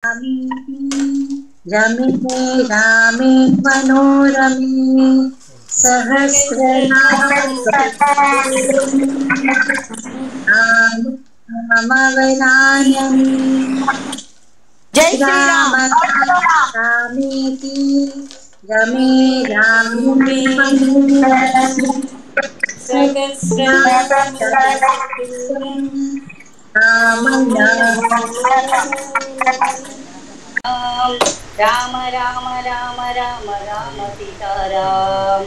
रमे रामे मनोरमे सहस्रनामवरानने जय श्री राम राम। रामेति रमे रामे मनोरमे सहस्रनाम तत्तुल्यं राम नाम राम राम राम राम राम सीताराम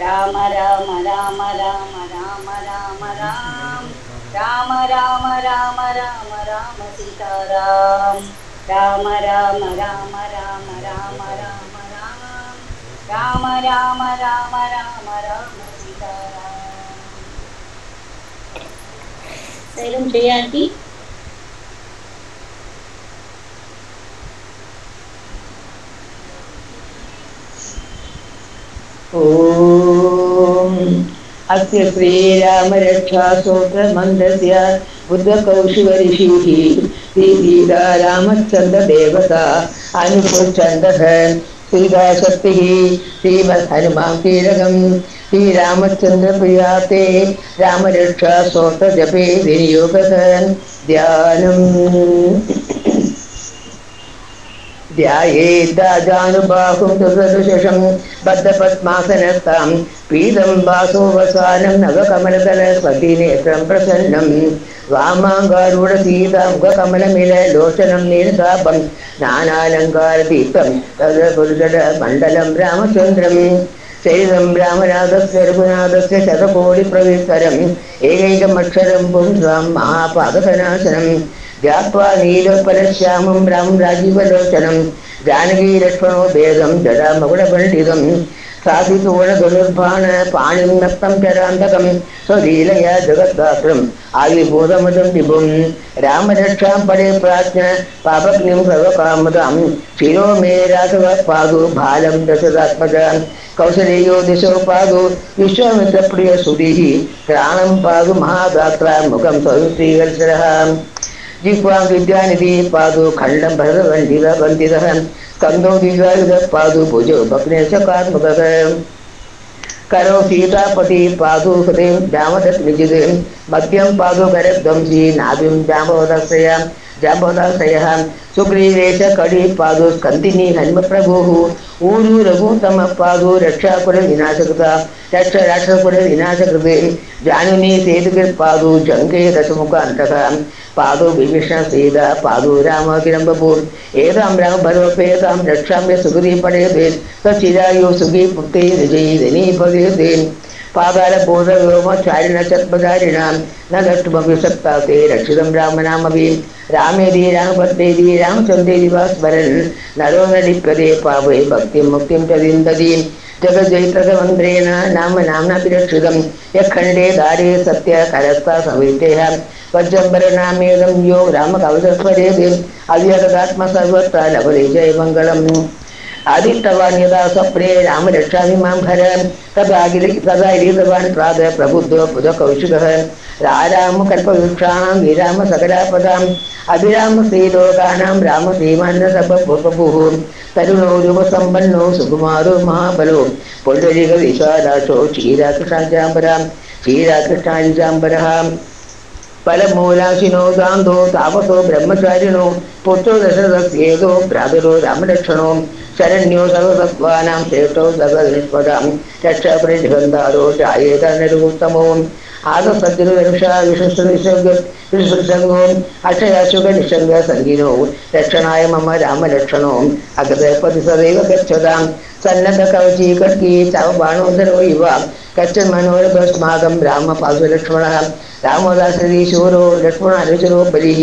राम राम राम राम राम राम राम राम राम राम राम राम सीताराम राम राम राम राम राम राम राम राम राम राम राम सीताराम। शैलम जयाति ओम अस्य श्रीराम रक्षा स्तोत्र मंत्रस्य बुद्धकौशिक ऋषिः श्रीसीता रामचंद्र देवता अनुपुच्छन्दः श्रीदाशक्तिः श्रीमद् हनुमान् कीलकम् श्रीरामचंद्र प्रियाते राम रक्षा स्तोत्र जपे विनियोगः ध्यानम् ध्यायेद्दाजानुबाहुं सुसदृशं बद्धपद्मासनस्थं पीतं वासोवसानं नवकमलदलस्वतिनेत्रं प्रसन्नं वामाङ्गारूढसीतामुखकमलमिललोचनं नीलदापं नानालङ्कारदीप्तं तदपुरुषमण्डलं रामचन्द्रं शरीरं रामनाथस्य रघुनाथस्य शतकोटिप्रविस्तरम् एकैकमक्षरं पुंसां महापादकनाशनं ध्यात्वा नीलोत्पलश्यामं रामं राजीवलोचनं जानकी लक्ष्मणो भेदं जटामकुटपण्डितं साधितोषधनुर्बाण पाणिं नक्तं चरान्तकं स्वलीलया जगद्धात्रम् आविर्भूतमजं विभुं रामरक्षां परे प्राज्ञ पापग्निं सर्वकामदां शिरो मे राघवः पादो बालं दशरथात्मजां कौसलेयो दिशो पादो विश्वामित्रप्रियसुधीः प्राणं पादो महादात्रा मुखं स्वश्रीवत्सरः जिह्वां विद्यानिधि पादो खण्डं भरतवन्दितः स्कन्दो दिव्यायुधः पादो भुजो भग्नेशकात्मकः करो सीतापति पादो हृदयं जामदत्निजिदं मध्यं पादो करध्वंसी नाभिं जाम्बवदाश्रयः सुग्रीवेश कडी पादो स्कन्दिनी हनुमप्रभुः ऊरु रघुतमः पादो रक्षाकुलविनाशकृता रक्षराक्षसकुलविनाशकृते जानुनी सेतुकृत्पादो जङ्गे दशमुखान्तः पादो विभीषण सीता पादो राम किरम्बभून् एतां रामभर्वपेतां रक्षाम्य सुगरी पडेते सचिरायो सुगी पुत्रे विजयी भवेते पादालबोधव्योमचारिणचत्पदारिणां न द्रष्टुमपि शक्ता ते रक्षितं रामनामभिः रामेदि रामपत्नेदि रामचन्द्रेदि वा स्मरन् नरो न लिप्यते पावै भक्तिं मुक्तिं च विन्दति जगज्जयित्रमन्त्रेण नाम नाम्नाभिरक्षितं यखण्डे दारे सत्य करस्ता सवितेः वज्रम्बरनामेदं यो रामकवचस्वरेति अव्यगतात्मसर्वत्र लभते जयमङ्गलम् आदित्यवान् यदा स्वप्ने राम रक्षाभिमां हर तदा गिरितवान् प्रातः प्रबुद्धो बुधकौशिकः रामकल्पवृक्षाणां विराम सकलापदाम् अभिराम श्रीलोकानां राम श्रीमान्नसभुः तरुणो युगसम्पन्नो सुकुमारो महाबलो पुण्डरीकविशालाक्षो क्षीराकृष्णादिजाम्बरः फलमूलाशिनो दान्तो तापसो ब्रह्मचारिणो पुत्रो दशरथस्येदो भ्रातरो रामलक्ष्मणो शरण्यो सर्वसत्त्वानां श्रेष्ठो सर्वनिष्पदां रक्षापरिजगन्धारो जायेत नरोत्तमो आदसद्गुरुवर्षा विशुसङ्गो अक्षयाशुकनिषङ्ग सङ्गिनो रक्षणाय मम रामलक्ष्मणो अग्रपति सदैव गच्छतां सन्नतकवची कट्की चावबाणोदरो इव कच्चन् मनोरभस्माकं रामपादुलक्ष्मणः रामोदासरीशूरो लक्ष्मणानुचरो बलिः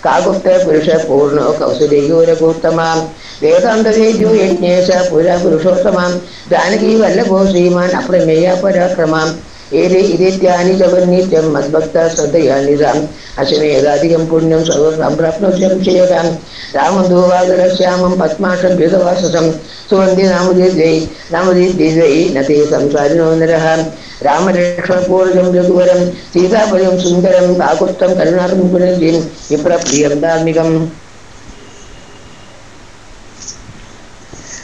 काकुप्तपुरुषपूर्णो कौसलेयो रघुत्तमां वेदान्तवेद्यो यज्ञेश पुरा पुरुषोत्तमां जानकी वल्लभो श्रीमान् अप्रमेय पराक्रमां एते इदित्यानि जगन्नित्यं मद्भक्ता श्रद्धया निजाम् अश्वमेधादिकं पुण्यं सर्वं प्राप्नोत्यं श्रेयतां रामदूवादरश्यामं पद्माशं भेदवाससं सुवन्दे नामदीर्घै न ते संसारिणो नरः रामलक्ष्मणपूर्वजं रघुवरं सीतापदं सुन्दरं काकुत्स्थं करुणारं पुनर्जिं विप्रप्रियं धार्मिकम्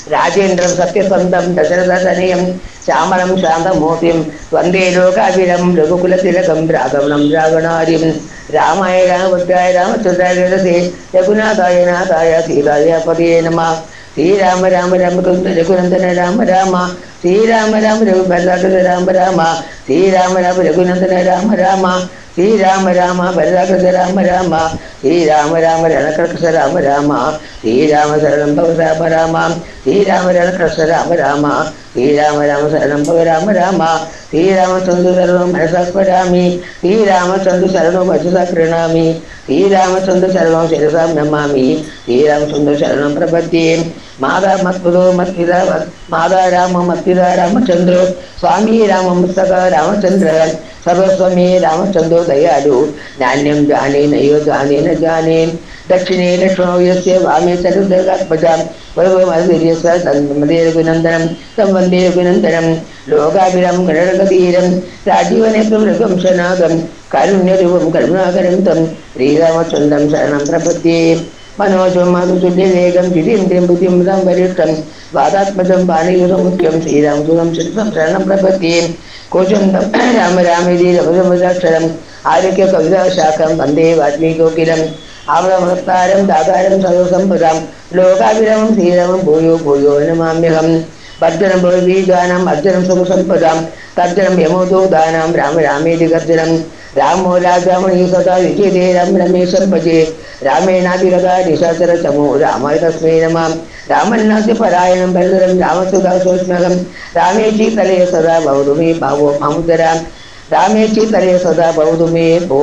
രാജേന്ദ്രം സത്യസന്ധം ദശരഥതനയം ശ്യാമളം ശാന്തമൂർത്തിം വന്ദേ ലോകാഭിരം രഘുകുലതിലകം രാഘവണം രാവണാര്യം രാമായ രാമഭദ്രായ രാമചന്ദ്രായ രഘുനാഥായ നാഥായ സീതായ പതിയേ നമഃ. ശ്രീരാമ രാമ രാമ രഘുനന്ദന രാമ രാമ ശ്രീരാമ രാമ രഘുഭദ്രാകൃത രാമ രാമ ശ്രീരാമ രാമ രഘുനന്ദന രാമ രാമ ശ്രീരാമ രാമ ഭദ്രാകൃത രാമ രാമ ശ്രീരാമ രാമ രണകൃഷ്ണ രാമ രാമ ശ്രീരാമ ശരണം ഭവ രാമ രാമ ശ്രീരാമ രണകൃഷ്ണ രാമ രാമ ശ്രീരാമ രാമ ശരണം ഭവ രാമ രാമ ശ്രീരാമചന്ദ്ര ശരണം മനസാ സ്മരാമി ശ്രീരാമചന്ദ്ര ശരണം വചസാ പ്രണാമി ശ്രീരാമചന്ദ്ര ശരണം ശിരസാം നമാമി ശ്രീരാമചന്ദ്ര ശരണം പ്രപദ്യേ. മാതാ മത്പുതോ മത്പിതാ മാതാ രാമ മത്പിതാ രാമചന്ദ്രോ സ്വാമി രാമമസ്തക രാമചന്ദ്ര സർവസ്വമേ രാമചന്ദ്രോ ദയാലു നാന്യം ജാനേ നയോ ജാനേ ന ജാനേ ദക്ഷിണേ ലക്ഷ്മണോ യസ്യ വാമേ ചതുർദശാത്മജാം വന്ദേ രഘുനന്ദനം തം വന്ദേ രഘുനന്ദനം ലോകാഭിരം ഗണഗതീരം രാജീവനേത്രം രഘുവംശനാഥം കാരുണ്യരൂപം കരുണാകരം തം ശ്രീരാമചന്ദ്രം ശരണം പ്രപദ്യേ. മനോജം മാതുല്യവേഗം ജിതേന്ദ്രിയം ബുദ്ധിമൃതം വരിഷ്ടം വാദാത്മജം ബാണയുധമുഖ്യം ശ്രീരാമസുതം ശില്പം ശരണം പ്രപദ്യേ. കോശന്തം രാമ രാമേതി രമരമജാക്ഷരം ആരോഗ്യ കവിതാശാഖം വന്ദേ വാൽമീകോകിലം ആവളമൃത്താരം ദാതാരം സർവസമ്പദാം ലോകാഭിരമം ശ്രീരാമം ഭൂയോ ഭൂയോ നമാമ്യഹം. ഭർജനം ഭവീജാനം അർജനം സുഖസമ്പദാം തർജനം യമോദോദാനം രാമ രാമേതി ഗർജനം രാമോ രാജാമണി സദാ വിജയതേ രാം രമേശം ഭജേ രാമേണാഭിഗതാ നിശാചര ചമോ രാമായ തസ്മൈ നമഃ. രാമന്നാസ്യ പരായണം ഭരതരം രാമസുധാസോഷ്മകം രാമേശി തലേ സദാ ഭവതു മേ ഭാവോ മാമുദരാം രാമേശി തലേ സദാ ഭവതു മേ ഭോ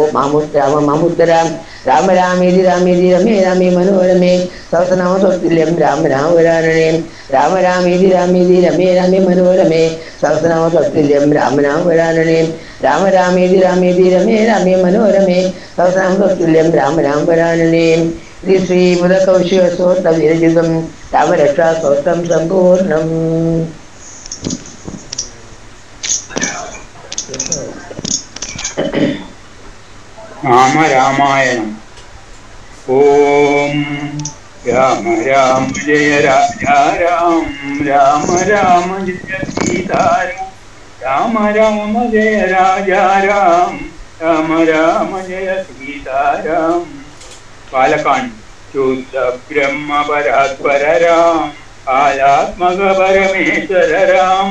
രാമ മാമുദരാം. രാമ രാമേതി രാമേതി രമേ രാമേ മനോരമേ സഹസ്രനാമ സ്വതുല്യം രാമ രാമവരാനനേ രാമ രാമേതി രാമേതി രമേ രാമേ മനോരമേ സഹസ്രനാമ സ്വതുല്യം രാമ രാമവരാനനേ രാമ രാമേതി രാമേതി രമേ രാമേ മനോരമേ സഹസ്രനാമ സ്വതുല്യം രാമ രാമവരാനനേ. ശ്രീ ശ്രീമുദകൗശികസ്തോത്രം വിരചിതം രാമരക്ഷാസ്തോത്രം സമ്പൂർണം. രാമ രാമായണം. ഓം രാമ രാമ ജയ രാജ രാം രാമ രാമ ജയ സീതാരാം രാമ രാമ ജയ രാജ രാം രാമ രാമ ജയ സീതാരാം. പാലക്കാട് ശുദ്ധ ബ്രഹ്മ പരാത്പര രാം ആലാത്മക പരമേശ്വര രാം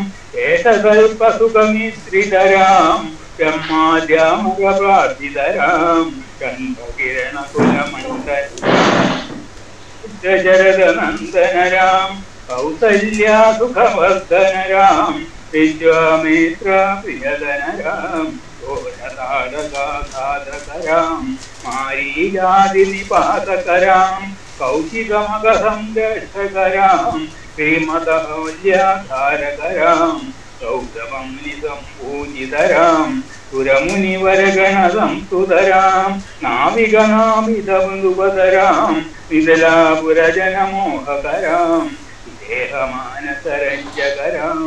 ഏഷകൽപസുഖമിശ്രിതരാം ബ്രഹ്മാദ്യാമുഖപ്രാർത്ഥിതരാം ചണ്ഡകിരണകുലമണ്ഡലജരദനന്ദനരാം കൗസല്യാസുഖവർദ്ധനരാം വിശ്വാമിത്ര പ്രിയധനരാം ഘോരതാരകാസാധകരാം മാരീജാതിനിപാതകരാം കൗശികമകസംരക്ഷകരാം ശ്രീമതൗല്യാധാരകരാം സൗരവം നിസംപൂജിതരാം സുരമുനിവരഗണസംസ്തുതരാം നാവികനാമിതബന്ധുപതരാം വിതലാപുരജനമോഹകരാം വിദേഹമാനസരഞ്ജകരാം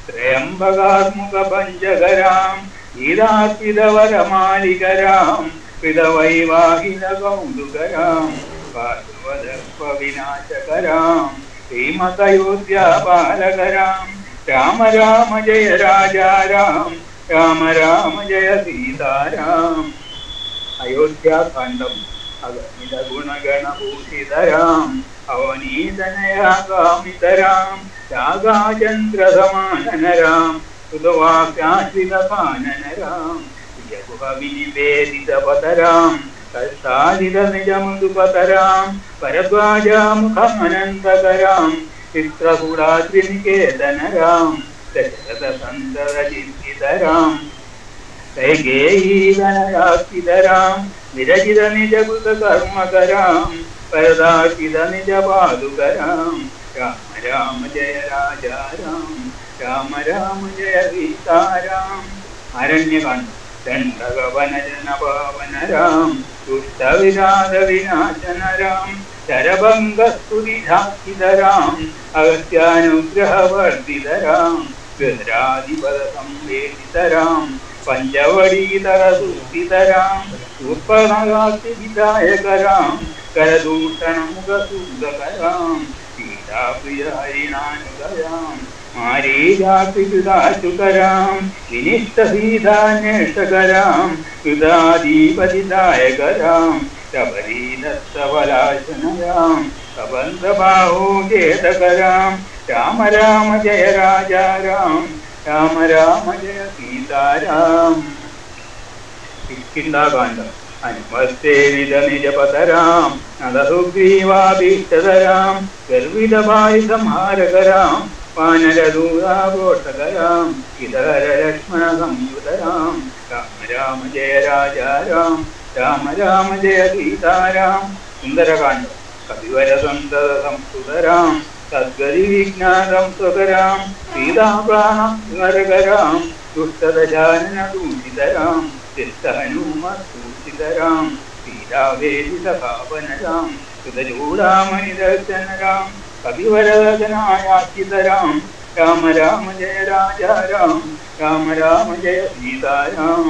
ത്രയംബകാത്മുകപഞ്ചകരാം ഗീതാർപ്പിതവരമാലികരാം കൃതവൈവാഹികൗതുകരാം പാർവദർപ്പവിനാശകരാം ശ്രീമതയോധ്യാപാലകരാം രാമ രാമ ജയ രാജ രാം രാമ രാമ ജയ സീതാരാം. അയോധ്യാകാന്ഡം അഗണിത ഗുണഗണഭൂഷിതരാം അവനീതനയാകാമിതരാം രാഗാചന്ദ്രസമാനനരാം സുതവാക്യാശ്രിതകാനനരാം വിനിവേദിതപതരാം കൽസാദിത നിജമൃദുപതരാം പരദ്വാജാമുഖമനന്തകരാം ചിത്രകൂടാദ്രിനികേതനരാം ദശരഥസന്തതചിന്തിതരാം കൈകേയീതനരാക്കിതരാം വിരചിത നിജകൃതകർമ്മകരാം പരദാചിത നിജപാദുകരാം രാമ രാമ ജയ രാജ രാം രാമ രാമ ജയ സീതാരാം. അരണ്യകാന്ഡം ദണ്ഡകവനജനപാവനരാം ദുഷ്ടവിരാധവിനാശനരാം ശരഭംഗസ്തുതിധാക്കിതരാം അഗസ്ത്യാനുഗ്രഹവർദ്ധിതരാം ഗജരാധിപദസംവേദിതരാം പഞ്ചവടീതരസുസ്ഥിതരാം സൂപ്പനകാസ്തിവിധായകരാം കരദൂഷണമുഖസൂദകരാം സീതാപ്രിയ ഹരിണാനുദയാം മാരീജാപിതാചുതരാം വിനിഷ്ടസീതാന്വേഷകരാം യുധാധീപതിദായകരാം ശബരീദത്തവലാശനയാം കബന്ധബാഹോചേതകരാം രാമ രാമ ജയ രാജാ രാം രാമ രാമ ജയ സീതാരാം. കിഷ്കിന്ധാകാന്ഡം. അനുമസ്തേവിത നിജപതരാം നദസുഗ്രീവാഭീഷ്ടതരാം ഗർവിതഭായി സംഹാരകരാം വാനരദൂരാഘോഷകരാം ഇതര ലക്ഷ്മണ സംയുതരാം രാമ രാമ ജയ രാജാ രാം രാമ രാമ ജയ സീതാരാം. സുന്ദരകാന്ഡം. കവിവരസന്തത സംസ്കൃതരാം സദ്ഗതി വിജ്ഞാനം സ്വകരാം സീതാപ്രാണം നരകരാം ദുഷ്ടദശാനന ദൂഷിതരാം ഹനുമൂഷിതരാം സീതാവേദിതഭാവനരാം സുതചൂടാമണിദർശനരാം കവിവരദനായാചിതരാം രാമ രാമ ജയ രാജാ രാം രാമ രാമ ജയ സീതാരാം.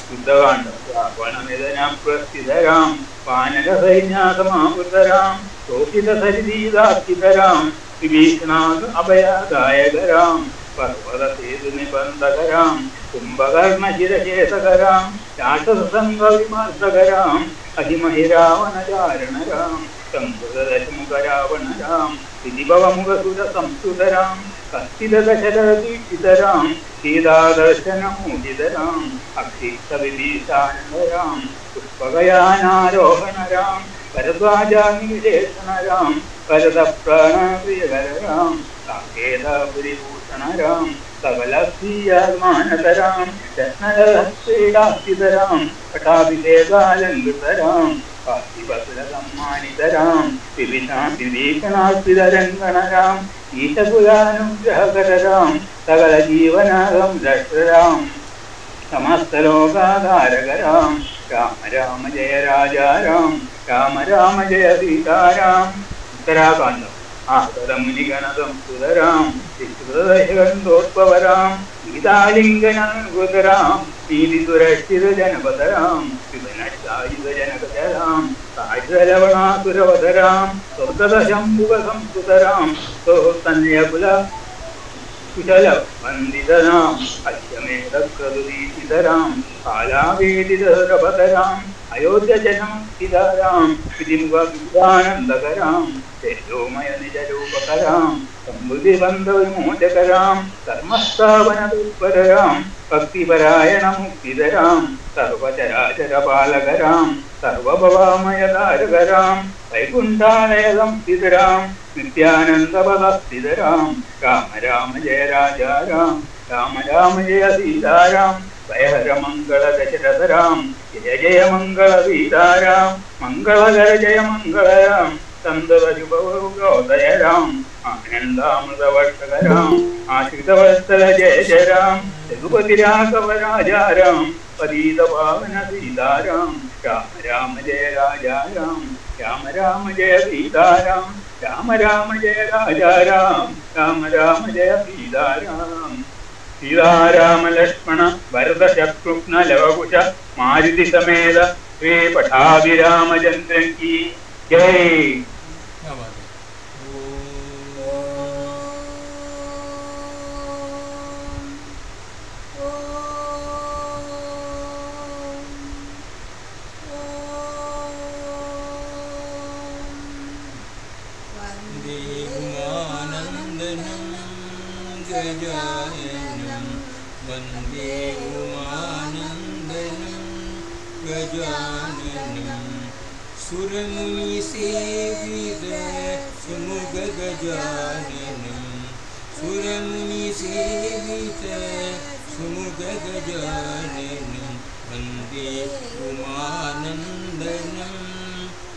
യുദ്ധകാന്ഡം. രാവണനിധനപ്രസ്ഥിതരാം വാനരസൈന്യാസമാവൃതരാം ശോഭിതസരിതീതാർച്ചിതരാം വിഭീഷണാദ് അഭയദായകരാം പർവ്വതസേതു നിബന്ധകരാം കുംഭകർണശിരശേഷകരാം രാക്ഷസസംഘവിമർദ്ദകരാം അഹിമഹിരാവണചാരണരാം സംസ്കൃതദശമുഖരാവണരാം വിധിഭവമുഖസുര സംസ്കൃതരാം കസ്ഥിതദശരദീക്ഷിതരാം സീതാദർശനമൂജിതരാം അക്ഷിപ്തവിഭീഷാനരാം പുഷ്പകയാനാരോഹണരാം ഭരദ്വാജാനിവിശേഷണരാം ഭരതപ്രാണപ്രിയകരാം സാകേതപുരിഭൂഷണരാം സകലസ്ത്രീയമാനതരാം രത്നരശ്രീടാസ്ഥിതരാം പട്ടാഭിഷേകാലങ്കൃതരാം കാശിപസുരസമ്മാനിതരാം വിഭീഷണാസ്ഥിതരംഗണരാം ഈശകുലാനുഗ്രഹകരാം സകല ജീവനാകം രക്ഷരാം സമസ്തലോകാധാരകരാം രാമ രാമ ജയ രാജാ രാം രാമ രാമ ജയ സീതാരാം. ഉത്തരാകാന്ഡം. ആഹതമുനിഗണതം സുതരാം വിശ്രുതദശകന്ധോത്പവരാം ഗീതാലിംഗനൃതരാം നീതിസുരക്ഷിത ജനപതരാം വിപനശായുധ ജനകരാം സായുധലവണാസുരവതരാം സ്വർഗദശംഭുവ സംസ്കൃതരാം സോത്തന്യകുല കുശല വന്ദിതരാം അശ്വമേധക്രതുദീഷിതരാം കാലാവേദിതരപതരാം അയോധ്യജനസ്ഥിതരാം വിധിമുഖാനന്ദകരാം തേജോമയ നിജരൂപകരാം സമൃദ്ധിബന്ധവിമോചകരാം ധർമ്മസ്ഥാപനതൽപരരാം ഭക്തിപരായണമുക്തിതരാം സർവചരാചരപാലകരാം സർവഭവാമയധാരകരാം വൈകുണ്ഠാലയ സംസ്ഥിതരാം നിത്യാനന്ദപദസ്ഥിതരാം രാമ രാമ ജയ രാജാ രാം രാമ രാമ ജയ സീതാരാം ഭയഹരമംഗള ദശരഥരാം ജയ ജയ മംഗള സീതാരാം മംഗളകര ജയ മംഗളരാം സന്തതശുഭോദയരാം ആനന്ദാമൃതവർഷകരാം ആശ്രിതവത്സല ജയ ജയരാം രഘുപതി രാഘവരാജാരാം പരീതപാവന സീതാരാം രാമ രാമ ജയ രാജാ രാം രാമ രാമ ജയ സീതാരാം രാമ രാമ ജയ രാജാ രാം രാമ രാമ ജയ സീതാരാം. സീതാരാമ ലക്ഷ്മണ ഭരത ശത്രുഘ്ന ലവകുശ മാരുതി സമേത ശ്രീ പട്ടാഭിരാമചന്ദ്രൻ കി ജയ്. गजाननं वन्दे उमानन्दनं गजाननं सुरमुनिसेवित सुमुख गजाननं सुरमुनिसेवित सुमुख गजाननं वन्दे उमानन्दनं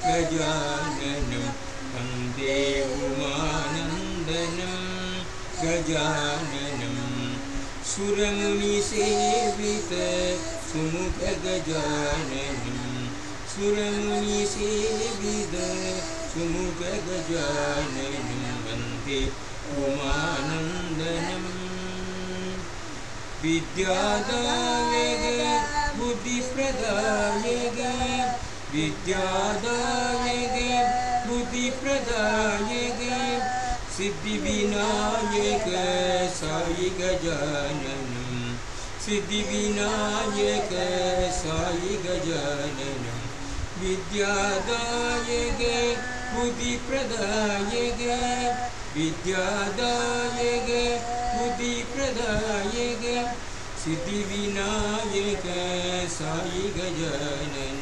गजाननं वन्दे उमानन्दनं गजाननं सुरमुनिसेवित सुमुख गजाननं सुरमुनिसेवित सुमुख गजाननं वन्दे उमानन्दनं विद्यादायक बुद्धिप्रदायक विद्यादायक बुद्धिप्रदायक सिद्धिविनायक साई गजाननं सिद्धिविनायक साई गजाननं विद्यादायक बुद्धिप्रदायक विद्यादायक बुद्धिप्रदायक सिद्धिविनायक साई गजाननं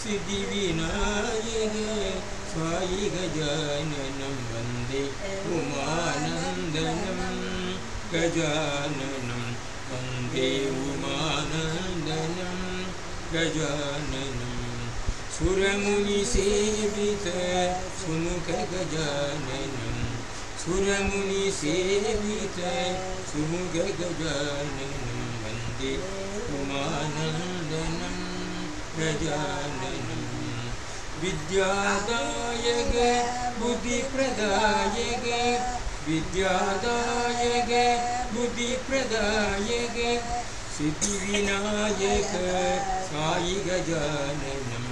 सिद्धिविनायक साई गजाननं वन्दे उमानन्दनं गजाननं वन्दे उमानन्दनं गजाननं सुरमुनिसेवित सुमुख गजाननं सुरमुनिसेवित सुमुख गजाननं वन्दे उमानन्दनं गजाननं विद्यादायक बुद्धिप्रदायक विद्यादायक बुद्धिप्रदायक सिद्धिविनायक साई गजाननं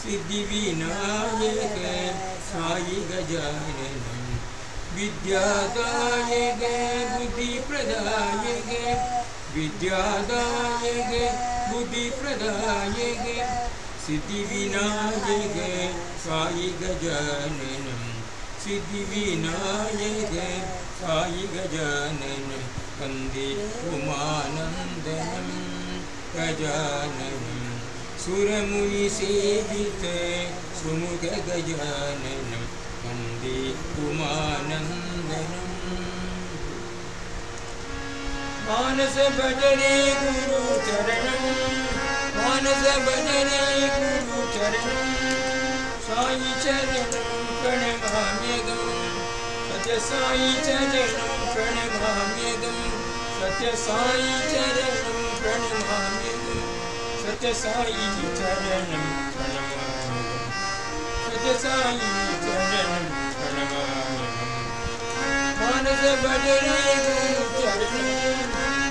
सिद्धिविनायक साई गजाननं विद्यादायक बुद्धिप्रदायक विद्यादायक बुद्धिप्रदायक सिद्धिविनायक साई गजाननं सिद्धिविनायक साई गजाननं वन्दे उमानन्दनं गजाननं सुरमुनिसेवित सुमुख गजाननं वन्दे उमानन्दनं मानस भजरे गुरु चरणं मानस भजरे गुरु चरणं साई चरणं प्रणमाम्यहं सत्य साई चरणं प्रणमाम्यहं सत्य साई चरणं प्रणमाम्यहं सत्य साई चरणं प्रणमाम्यहं सत्य साई चरणं प्रणमाम्यहं मानस भजरे गुरु चरणं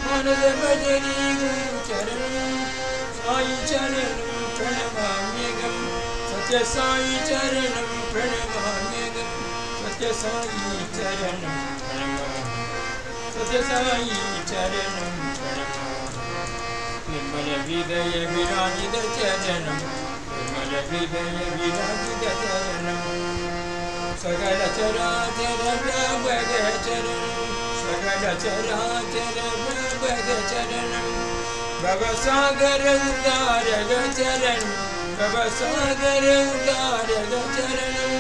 मानस भजरे गुरु चरणं साई चरणं प्रणमाम्यहं सत्य साई चरणं प्रणमाम्यहं सत्य साई चरणं प्रणमाम्यहं सत्य साई चरणं प्रणमाम्यहं निर्मल हृदय विराजित चरणं निर्मल हृदय विराजित चरणं सकल चराचर प्रभग चरणं सकल चराचर प्रभग चरणं भवसागर उदारग चरणं भवसागर उदारग चरणं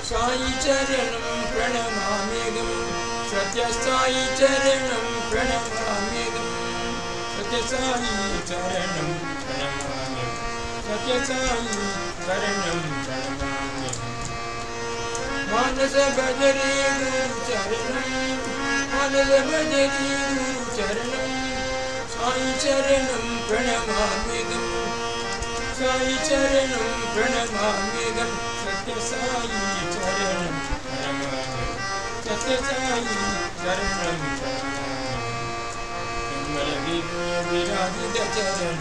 साई चरणं प्रणमाम्यहं सत्य साई चरणं प्रणमाम्यहं सत्य साई चरणं प्रणमाम्यहं सत्य साई चरणं प्रणमाम्यहं मानस भजरे गुरु चरणं मानस भजरे गुरु चरणं साई चरणं प्रणमाम्यहं साई चरणं प्रणमाम्यहं सत्य साई चरणं प्रणमाम्यहं सत्य साई चरणं निर्मल हृदय विराजित चरणं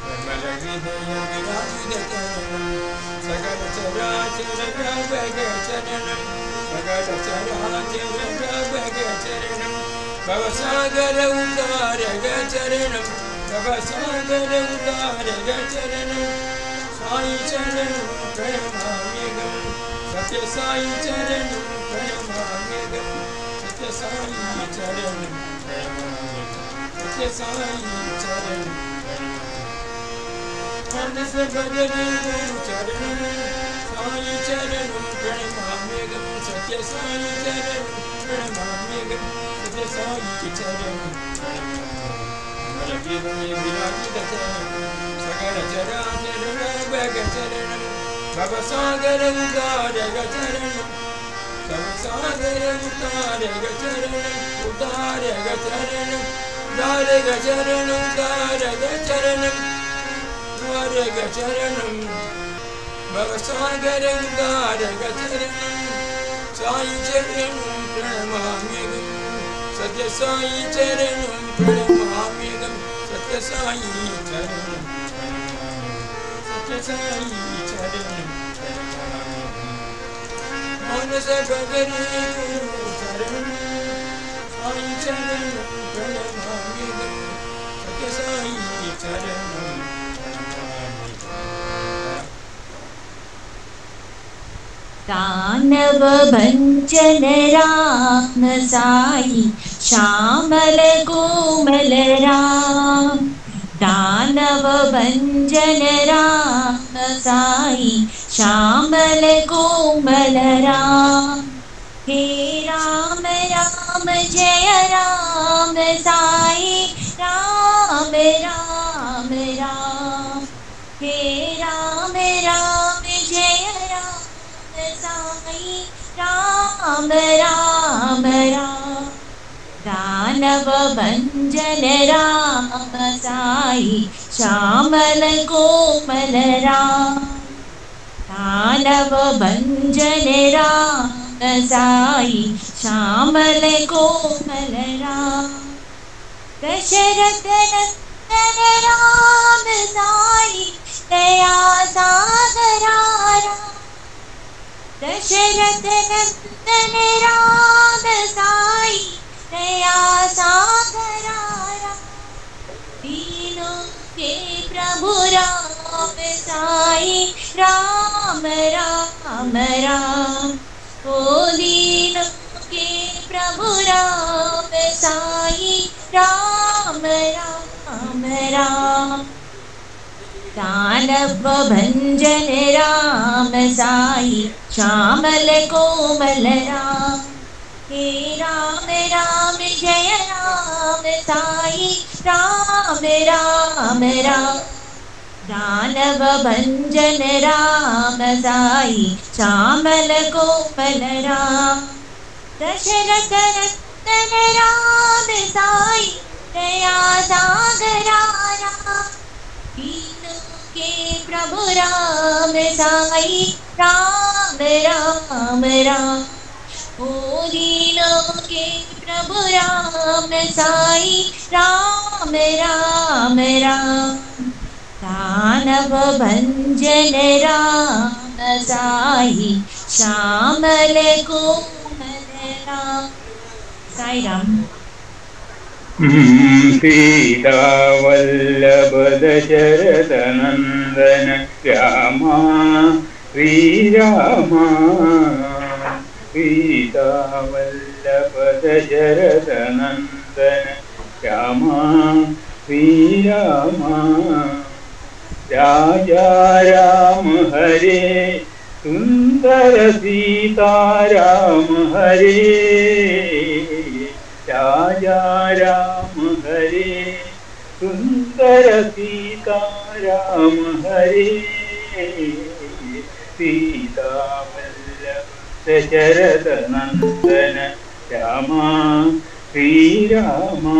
निर्मल हृदय विराजित चरणं सकल चराचर प्रभग चरणं सकल चराचर प्रभग चरणं भवसागर उदारग चरणं भवसागर उदारग चरणं साई चरणं प्रणमाम्यहं सत्य साई चरणं प्रणमाम्यहं सत्य साई चरणं प्रणमाम्यहं सत्य साई चरणं मानस भजरे गुरु चरणं साई चरणं प्रणमाम्यहं सत्य साई चरणं प्रणमाम्यहं सत्य साई चरणं प्रणमाम्यहं हृदय विराजित चरणं सकल चराचर प्रभग चरणं भवसागर उदारग चरणं भवसागर उदारग चरणं उदारग चरणं उदारग चरणं उदारग चरणं उदारग चरणं भवसागर उदारग चरणं साई चरणं प्रणमाम्यहं सत्य साई चरणं प्रणमाम्यहं सत्य साई चरणं प्रणमाम्यहं सत्य साई चरणं प्रणमाम्यहं മനസ പകരി ശരണം സായി ചരണം പ്രണമാമ്യഹം സത്യസായി ചരണം दानव भंजन राम साई श्यामल कोमल राम दानव भंजन राम साई श्यामल कोमल राम हे राम राम जय राम साई राम राम राम हे राम राम जय राम साई राम राम राम दानव भंजन राम साई श्यामल कोमल राम दानव भंजन राम साई श्यामल कोमल राम दशरथ नंदन राम साई दया सागरा दशरथ नंदन राम साई दया सागरा दीनों के प्रभु राम साई राम राम राम ओ दीनों के प्रभु राम साई राम राम राम दानव भंजन राम साई श्यामल कोमल राम हे राम राम जय राम साई राम राम राम दानव भंजन राम साई श्यामल कोमल राम दशरथ नंदन राम साई दया सागरा के प्रभु राम साई राम राम राम ओ दीनों के प्रभु राम साई राम राम राम दानव भंजन राम साई श्यामल कोमल राम साई राम सीता वल्लभ दशरथ नंदन रामा श्रीरामा सीता वल्लभ दशरथ नंदन रामा श्रीरामा राजा राम हरे सुंदर सीता राम हरे राजा राम हरे सुंदर सीता राम हरे सीता वल्लभ दशरथ नंदन रामा श्रीरामा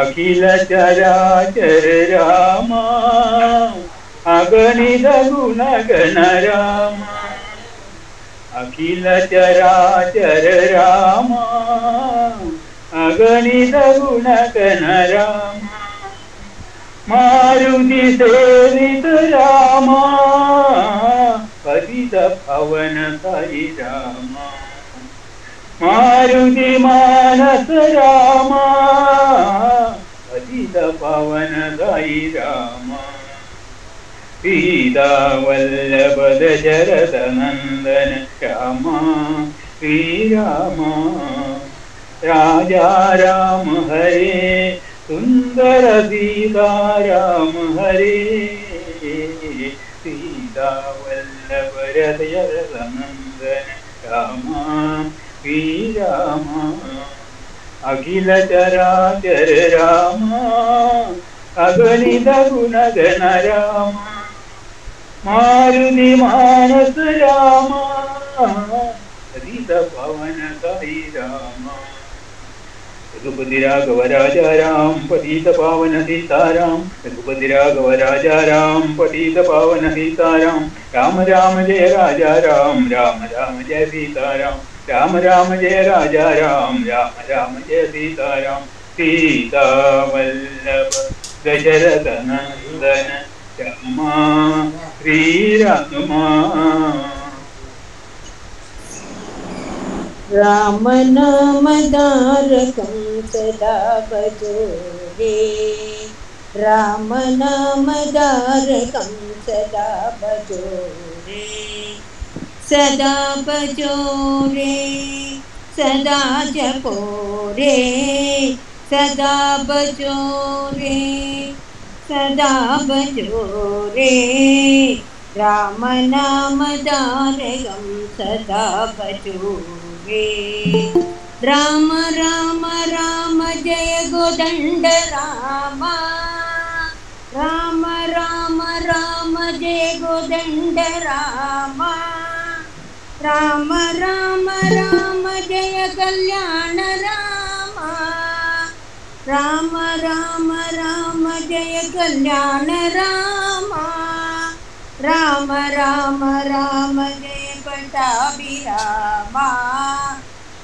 अखिल चराचर रामा अगणित गुणगण रामा अखिल चराचर रामा अगणित गुणगण रामा मारुति सेवित रामा पतित पावन साई रामा मारुति मानस रामा पतित पावन साई रामा सीता वल्लभ दशरथ नंदन रामा श्रीरामा राजा राम हरे सुंदर सीता राम हरे सीता वल्लभ दशरथ नंदन रामा श्रीरामा अखिल चराचर रामा अगणित गुणगण रामा मारुति मानस रामा पतित पावन साई रामा रघुपति राघव राजा राम पतित पावन सीताराम रघुपति राघव राजा राम पतित पावन सीताराम राम राम जय राजा राम राम राम जय सीताराम राम राम जय राजा राम राम राम जय सीताराम सीता वल्लभ दशरथ नंदन रामा श्रीरामा राम नाम तारकं सदा भजो रे राम नाम तारकं सदा भजो रे सदा भजो रे सदा जपो रे सदा भजो रे सदा भजो रे राम नाम तारकं सदा भजो रे राम राम राम जय गोदंड राम राम राम राम जय गोदंड राम राम राम राम जय कल्याण राम राम राम राम जय कल्याण राम राम राम राम जय पट्टाभिराम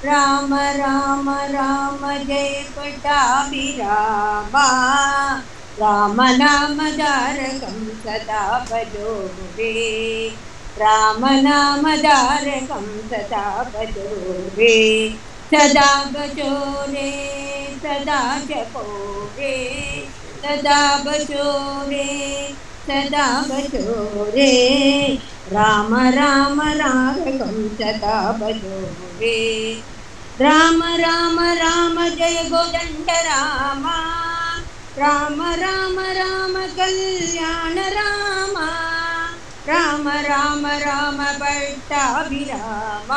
राम राम राम जय पट्टाभिराम राम नाम तारकं सदा भजो रे राम नाम तारकं सदा भजो रे सदा भजो रे सदा जपो रे सदा भजो रे सदा भजो रे राम राम तारकं सदा भजो रे राम राम राम जय गोदंड राम राम राम राम कल्याण राम राम राम राम पट्टाभिराम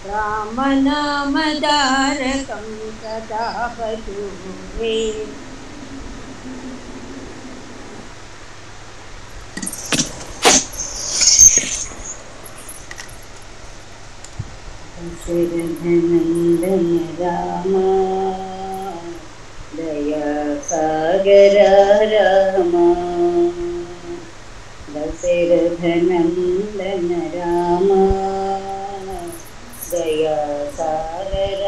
राम नाम तारकं सदा भजो रे दशरथनंदन राम दया सागर राम दशरथनंदन राम दया सागर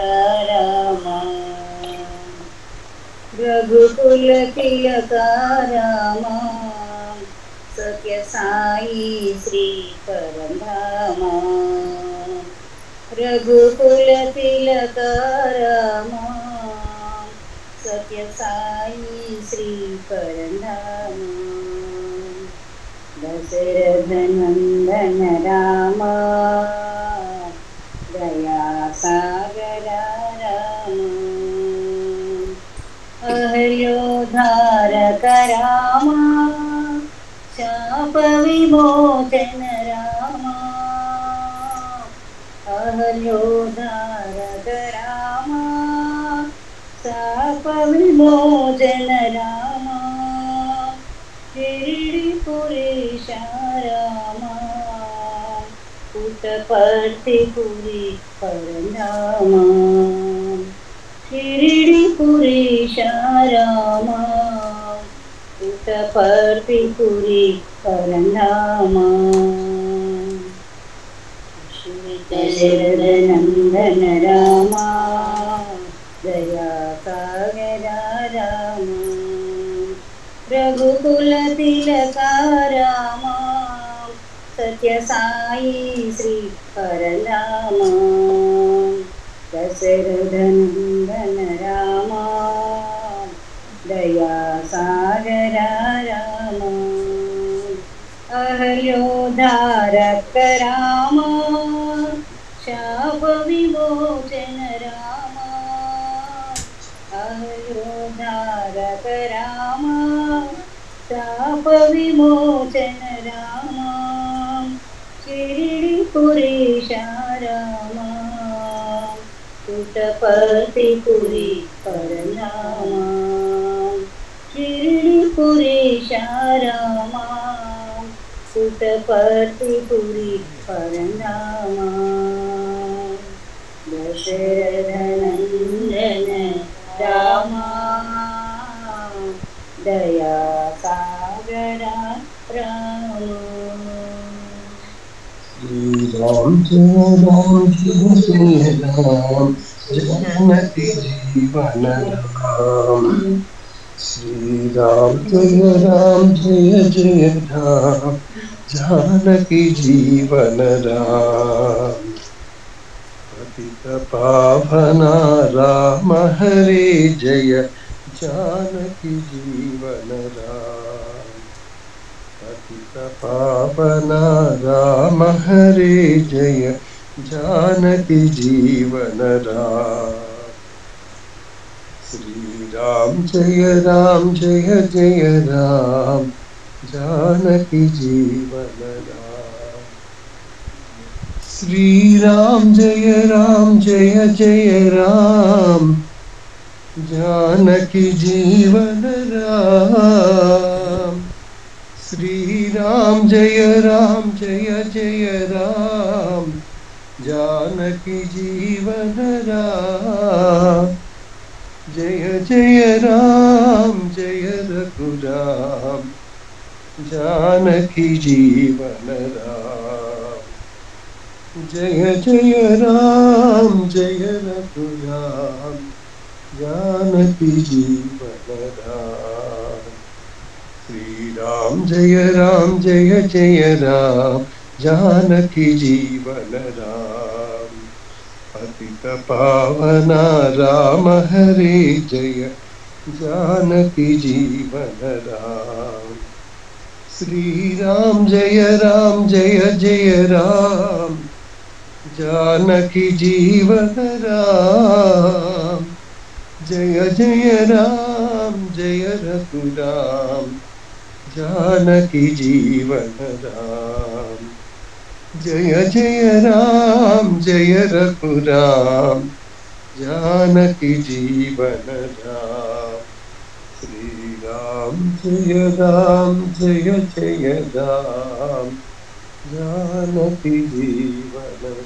राम रघुकुल तिलका राम सत्य साई श्री परमधाम रघुकुल तिलक राम सत्य साई श्री परमधाम दशरथ नंदन राम दया सागर राम अहल्योद्धारक राम शाप विमोचन राम अहल्योद्धारक राम शाप विमोचन राम शिरडीपुरीश राम पुट्टपर्तिपुरी परनाम शिरडीपुरीश राम पुट्टपर्तिपुरी परनाम दशरथनंदन राम दया सागर राम रघुकुल तिलका राम सत्य साई श्री परनाम दशरथनंदन राम दया सागर राम अहल्योद्धारक राम शाप विमोचन राम अहल्योद्धारक राम शाप विमोचन राम शिरडीपुरीश राम पुट्टपर्तिपुरी परनाम शिरडीपुरीश राम पुट्टपर्तिपुरी परनाम दशरथनंदन राम दया सागर राम राम जय राम जानकी जीवन राम श्री राम जय राम जानकी जीवन राम पतित पावना राम हरे जय जानकी जीवन राम। पतित पावना राम हरे जय जानकी जीवन राम। श्री राम जय जय राम जानकी जीवन राम। श्री राम जय जय राम जानकी जीवन राम। श्री राम जय जय राम जानकी जीवन राम। जय जय राम जय रघुराम जानकी जीवन राम। जय जय राम जय रघुराम जानकी जीवन राम। श्री राम जय जय राम जानकी जीवन राम। पतित पावना राम हरे जय जानकी जीवन राम। श्री राम जय जय राम जानकी जीवन राम। जय जय राम जय रघुराम जानकी जीवन राम। जय जय राम जय रघुराम जानकी जीवन राम। श्री राम जय जय राम जानकी जीवन राम।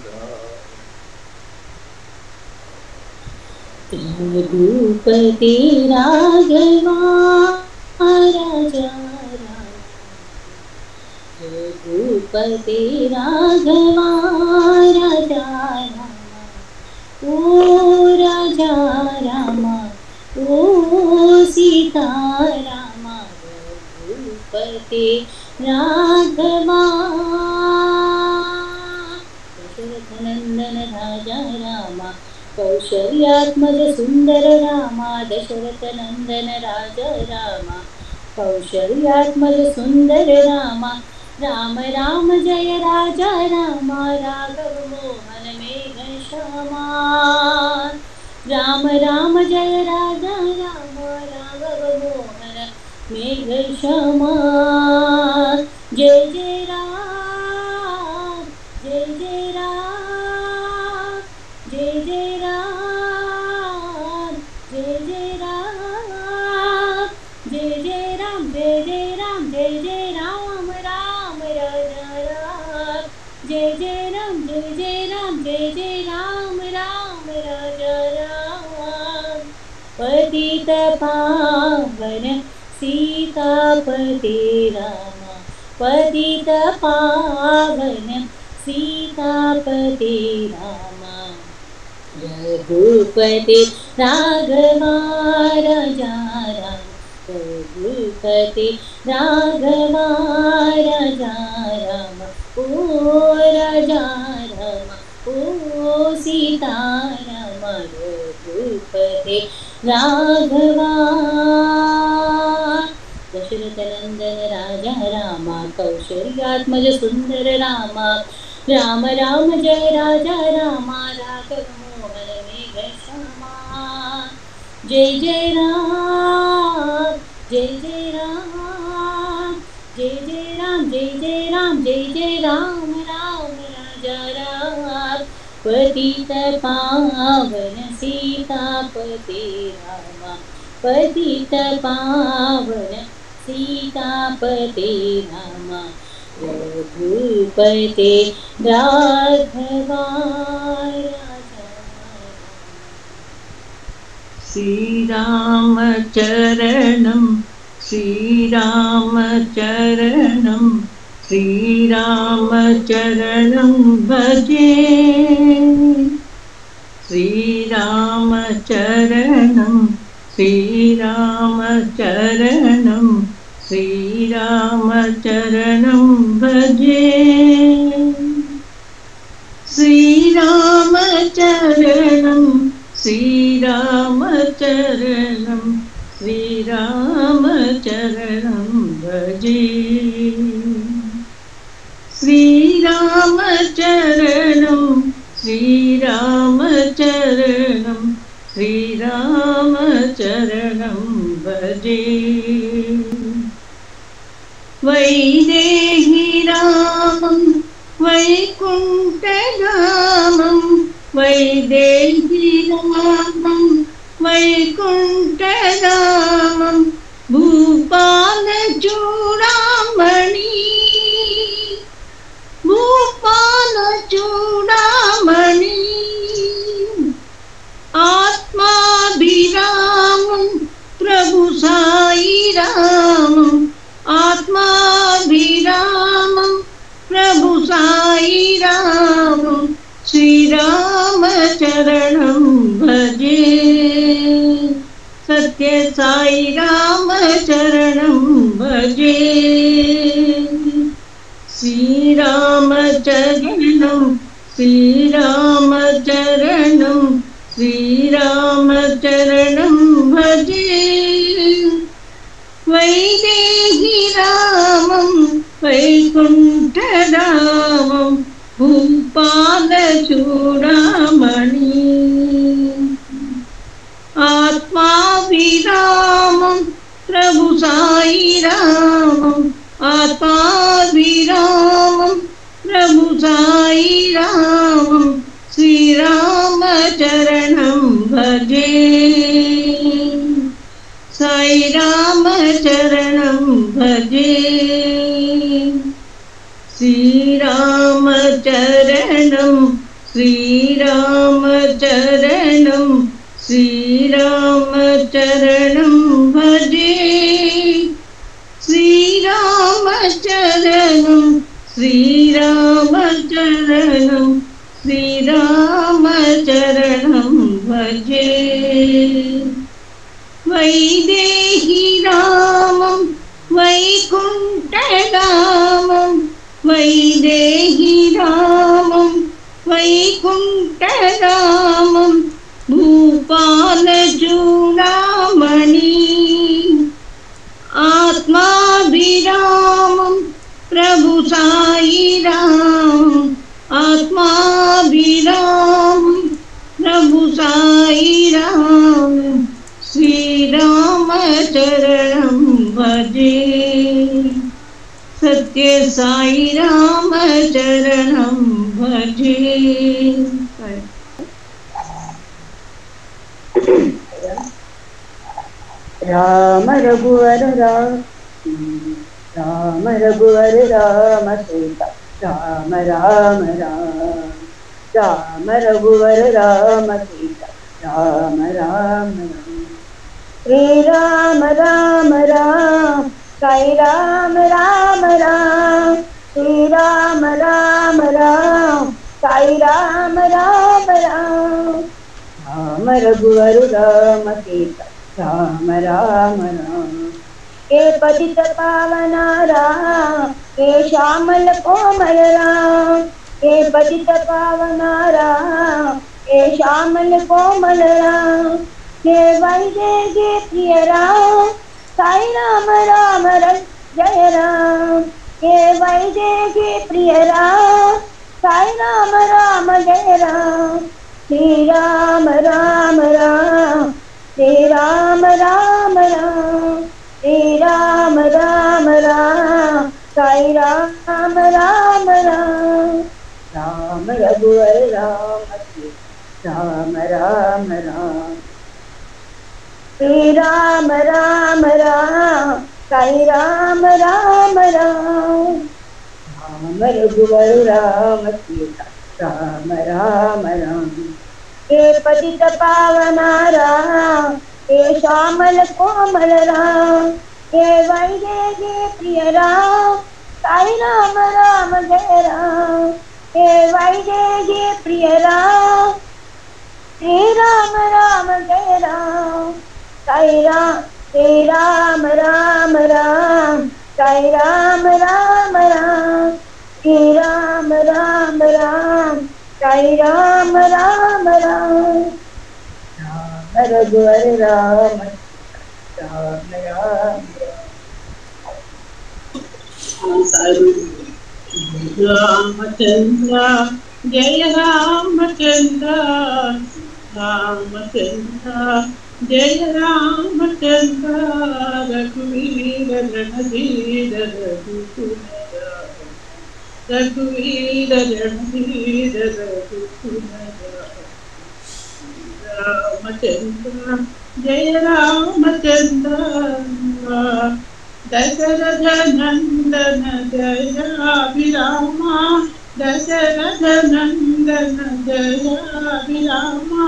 रघुपति राघवा राजा राम। रघुपति राघवा राजा राम। ओ राजा राम ओ सीता राम। रघुपति राघवा दशरथ नंदन राजा राम। कौशल्यात्मज सुंदर रामा। दशरथ नंदन राजा रामा। कौशल्यात्मज सुंदर रामा। राम राम जय राजा रामा। राघव मोहन मेघ श्यामा। राम राम जय राजा रामा। राघव मोहन मेघ श्यामा। जय जय राम जय जय राम जय जय राम जय जय राम जय जय राम जय जय राम जय जय राम राम राजा राम। जय जय राम जय जय राम जय जय राम राम राजा राम। पतित पावन सीतापति राम। पतित पावन सीतापति राम। रघुपति राघवा राजा राम। रघुपति राघवा राजा राम। ओ राजा राम ओ सीता राम। रघुपति राघवा दशरथ नंदन राजा रामा। कौशल्यात्मज सुंदर रामा। राम राम जय राजा रामा। राघव मोहन मेघ श्यामा। जय जय राम जय जय राम जय जय राम जय जय राम जय जय राम राम राजा राम। पतित पावन सीतापति रामा। पतित पावन सीतापति राम। रघुपति राघवा राजा। श्रीराम चरणं श्रीराम चरणं श्रीराम चरणं भजे। श्रीराम चरणं श्रीराम चरणं श्रीराम चरणं भजे। श्रीराम श्रीरामचरणं श्रीरामचरणं भजे श्रीरामचरणं श्रीरामचरणं श्रीरामचरणं भजे वैदेही रामं वैकुण्ठधामं वैदेही रामं वैकुण्ठधामं भूपालचूडामणि भूपालचूडामणि आत्माभिरामं प्रभु साई रामं आत्माभिरामं प्रभु साई रामं श्रीरामचरणं भजे सत्य साई रामचरणं भजे श्रीरामचरणं श्रीरामचरणं श्रीरामचरणं भजे वैदेही रामं वैकुण्ठधामं भूपालचूडामणि आत्माभिरामं प्रभु साई रामं आत्माभिरामं प्रभु साई रामं श्रीरामचरणं भजे साई रामचरणं भजे श्रीरामचरणं श्रीरामचरणं श्रीरामचरणं भजे श्रीरामचरणं श्रीरामचरणं श्रीरामचरणं भजे वैदेही रामं वैकुण्ठधामं वैदेही रामं वैकुण्ठधामं भूपालचूडामणि आत्माभिरामं प्रभु साई रामं आत्माभिरामं प्रभु साई रामं श्रीरामचरणं भजे सत्य साई रामचरणं भजे राम रघुवर राम राम रघुवर राम सीता राम राम राम राम रघुवर राम सीता राम राम राम श्री राम राम राम साई राम राम राम श्री राम राम राम साई राम राम राम राम रघुवर राम सीता राम राम राम हे पतित पावना राम हे श्यामल कोमल राम हे पतित पावना राम हे श्यामल कोमल राम हे वैदेही प्रिय राम साई राम राम जय राम हे वैदेही प्रिय राम साई राम राम जय राम श्री राम राम राम श्री राम राम राम श्री राम राम राम साई राम राम राम राम रघुवर राम राम राम राम श्री राम राम राम साई राम राम राम राम रघुवर राम सीता राम राम राम हे पतित पावना राम हे श्यामल कोमल राम हे वैदेही प्रिय राम साई राम राम जय राम हे वैदेही प्रिय राम श्री राम राम जय राम साई राम श्री राम राम राम साई राम राम राम श्री राम राम राम साई राम राम राम राम रघुवर राम राम राम रामचंद्र जय रामचंद्र रामचंद्र जय रामचंद्र रघुवीर रणधीर रघुवीर रणधीर रामचंद्र जय रामचंद्र दशरथ नंदन जयाभिरामा दशरथ नंदन जयाभिरामा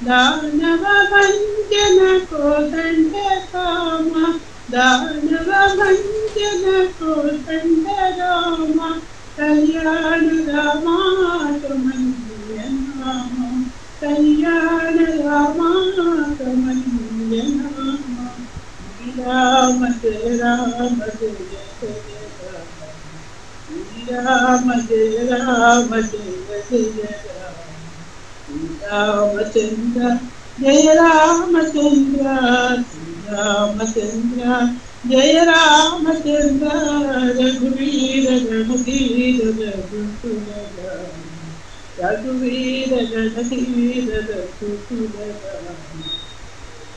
दानव भंजन कोदंड कामा दानव भंजन कोदंड रामा कल्याण रामा कमनीय नामा कल्याण रामा कमनीय नामा राम जय राम जय जय राम जय राम जय जय रामचंद्र जय रामचंद्र रामचंद्र जय रामचंद्र रघुवीर रणधीर रघुवीर रणधीर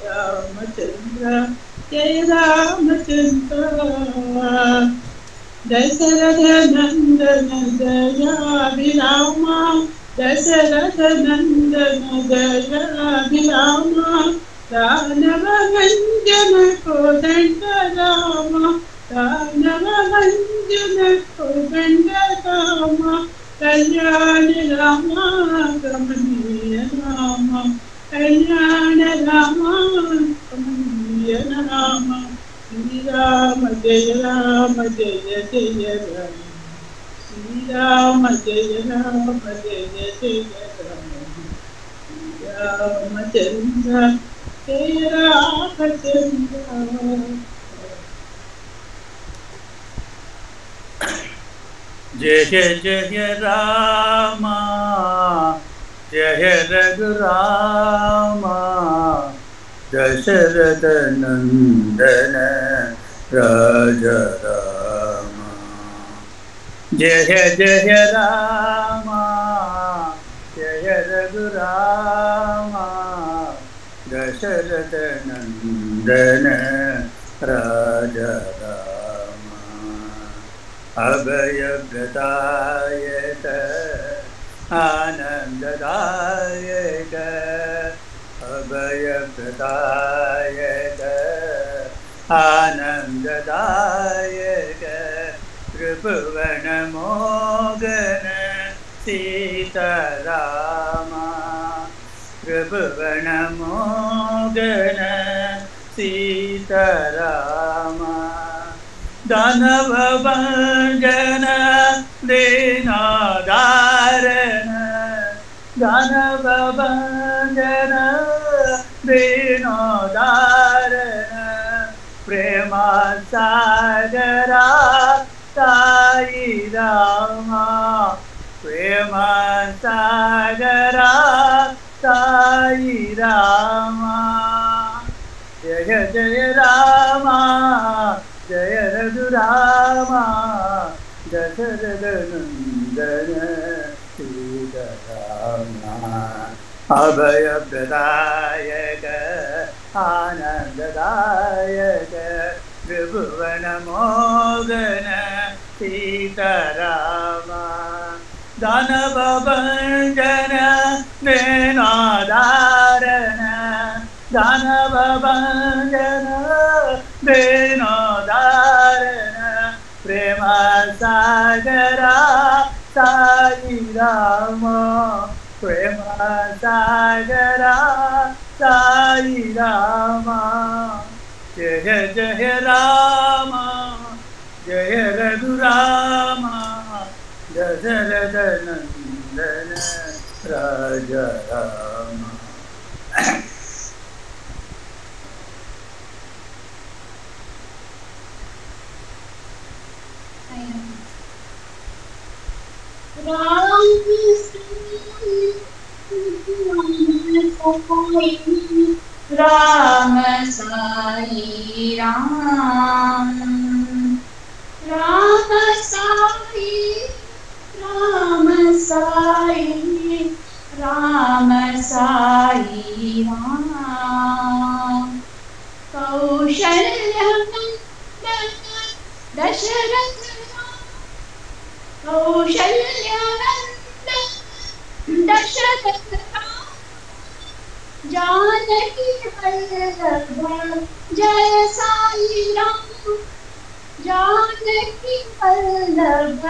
रामचंद्र जय रामचंद्र दशरथ नंदन जयाभिरामा दशरथ नंदन जयाभिरामा दानव भंजन कोदंड रामा दानव भंजन कोदंड रामा कल्याण रामा कमनीय रामा कल्याण रामा कमनीय रामा श्री राम जय जय राम श्री राम जय जय राम रामचंद्र जय रामचंद्र जय जय राम जय रघुरामा दशरथ नंदन राजा राम जय जय राम जय रघुरामा दशरथ नंदन राजा राम अभयप्रदायक आनंददायक अभयप्रदायक आनंददायक त्रिभुवन मोगन सीतारामा त्रिभुवन मोगन सीतारामा दानव भंजन दीनोदारण दानव भंजन दीनोदारण प्रेम सागरा साई रामा प्रेम सागरा साई रामा जय जय रामा जय रघुरामा दशरथ नंदन सीतारामा अभयप्रदायक आनंददायक त्रिभुवन मोगन सीतारामा दानव भंजन दीनोदारण दानव भंजन दीनोदारण प्रेम सागरा साई रामा प्रेम सागरा साई रामा जय जय राम जय रघुरामा दशरथ नंदन राजा रामा राम साई राम, राम साई राम साई राम साई राम। कौशल्यनंदन दशरथ राम, कौशल्यनंदन दशरथ राम, जानकी वल्लभ जय साई राम, जानकी वल्लभ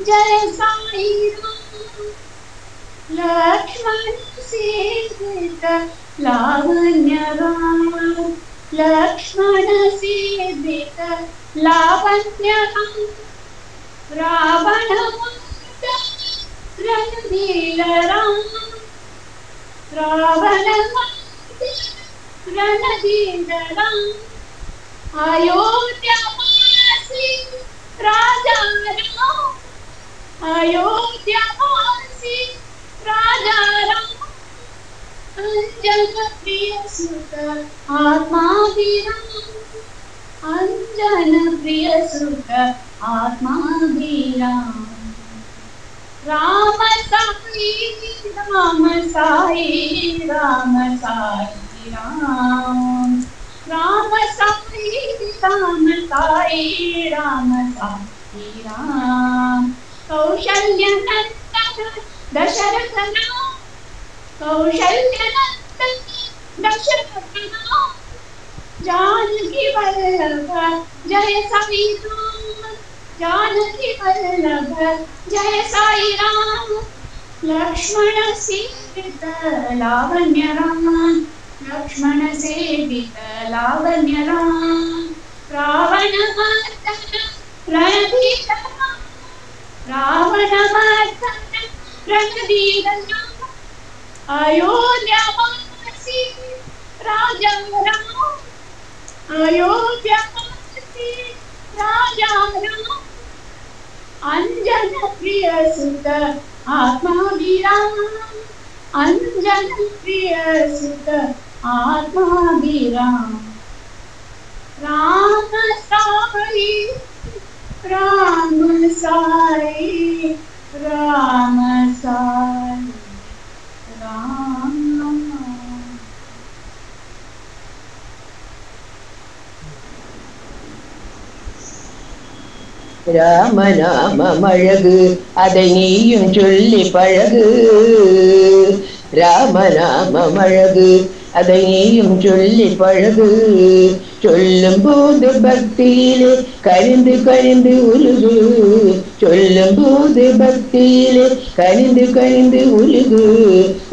जय साई राम। लक्ष्मण सीता लावण्य राम, लक्ष्मण सीता लावण्य राम, रावण मर्दन रणधीर राम, रावण मर्दन रणधीर राम। अयोध्यावासी राजा राम, अयोध्यावासी राजा राम, अंजन प्रिय सुत आत्माभिराम, अंजन प्रिय सुत आत्माभिराम। राम साई राम साई राम साई राम, राम साई राम साई राम साई राम। कौशल्यनंदन दशरथ राम, कौशल्यनंदन दशरथ राम, जानकी वल्लभ जय साई राम, जानकी वल्लभ जय साई राम। लक्ष्मण सीता लावण्य राम, लक्ष्मण सेवित लावण्य राम, रावण मर्दन रणधीर राम, रावण मर्दन रणधीर राम। अयोध्यावासी राजा राम, अयोध्यावासी राजा राम, अंजन प्रिय सुत आत्माभिराम, अंजन प्रिय सुत आत्माभिराम। राम साई राम साई राम साई राम। ராமநாமம் அழகு அதை நீயும் சொல்லி பழகு, ராமநாமம் அழகு அதை நீயும் சொல்லி பழகு. சொல்லும் போது பக்தியிலே கனிந்து கனிந்து உருகு, சொல்லும் போது பக்தியிலே கனிந்து கனிந்து உருகு.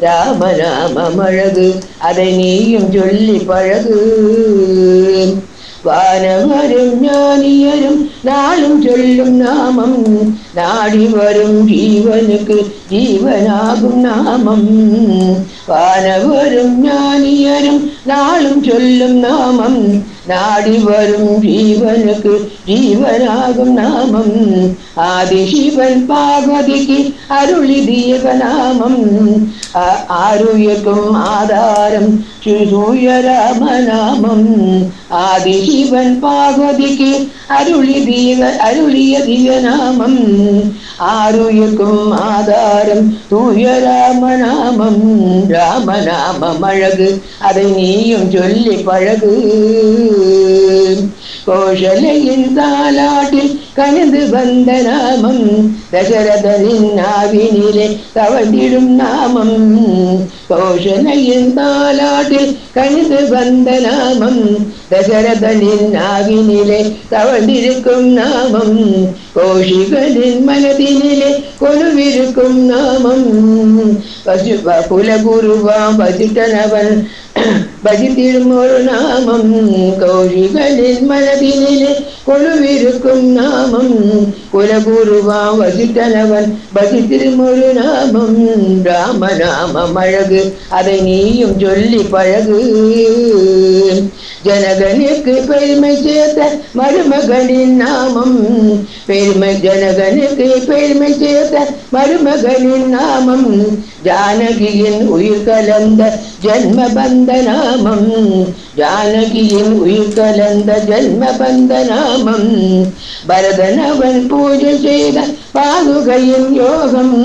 ராமநாமம் அழகு அதை நீயும் சொல்லி பழகு. வானவரும் ஞானியரும் நாளும் சொல்லும் நாமம், நாடி வரும் ஜீவனுக்கு ஜீவனாகும் நாமம். வானவரும் ஞானியரும் நாளும் சொல்லும் நாமம், நாடி வரும் ஜீவனுக்கு ஜீவனாகும் நாமம். ஆதிசிவன் பார்வதிக்கு அருளி தேவநாமம், ஆருயர்க்கும் ஆதாரம் சூய ராமநாமம். ஆதிசிவன் பார்வதிக்கு அருளிய திவ்யநாமம், ஆருயர்க்கும் ஆதாரம் தூய ராமநாமம். ராமநாமம் அழகு அதை நீயும் சொல்லி பழகு. கோஷலையின் தாலாட்டில் கனிந்து வந்த நாமம், தசரதனின் நாவினிலே தவழ்ந்திடும் நாமம். கோஷலையின் தாலாட்டில் கனிந்து வந்த நாமம், தசரதனின் நாவினிலே தவழ்ந்திருக்கும் நாமம். கோஷிகளின் மனதினிலே கொலுவிருக்கும் நாமம். குலகுருவாம் வசிட்டனவன் பஜித்திடும் ஒரு நாமம். கோஷிகளின் மனதினிலே கொலுவிருக்கும் நாமம். குலகுருவாம் வசிட்டனவன் பஜித்திடும் ஒரு நாமம். ராமநாமம் அழகு அதை நீயும் சொல்லி பழகு. ஜனகனுக்கு பெருமை சேர்த்த மருமகனின் நாமம், பெருமை ஜனகனுக்கு பெருமை சேர்த்த மருமகனின் நாமம். ஜானகியின் உயிர் கலந்த ஜன்ம பந்த நாமம். நாமம் ஜானகியின் உயிர் கலந்த ஜென்மபந்த நாமம் பரதன் அவன் பூஜை செய்த பாதுகையின் யோகம்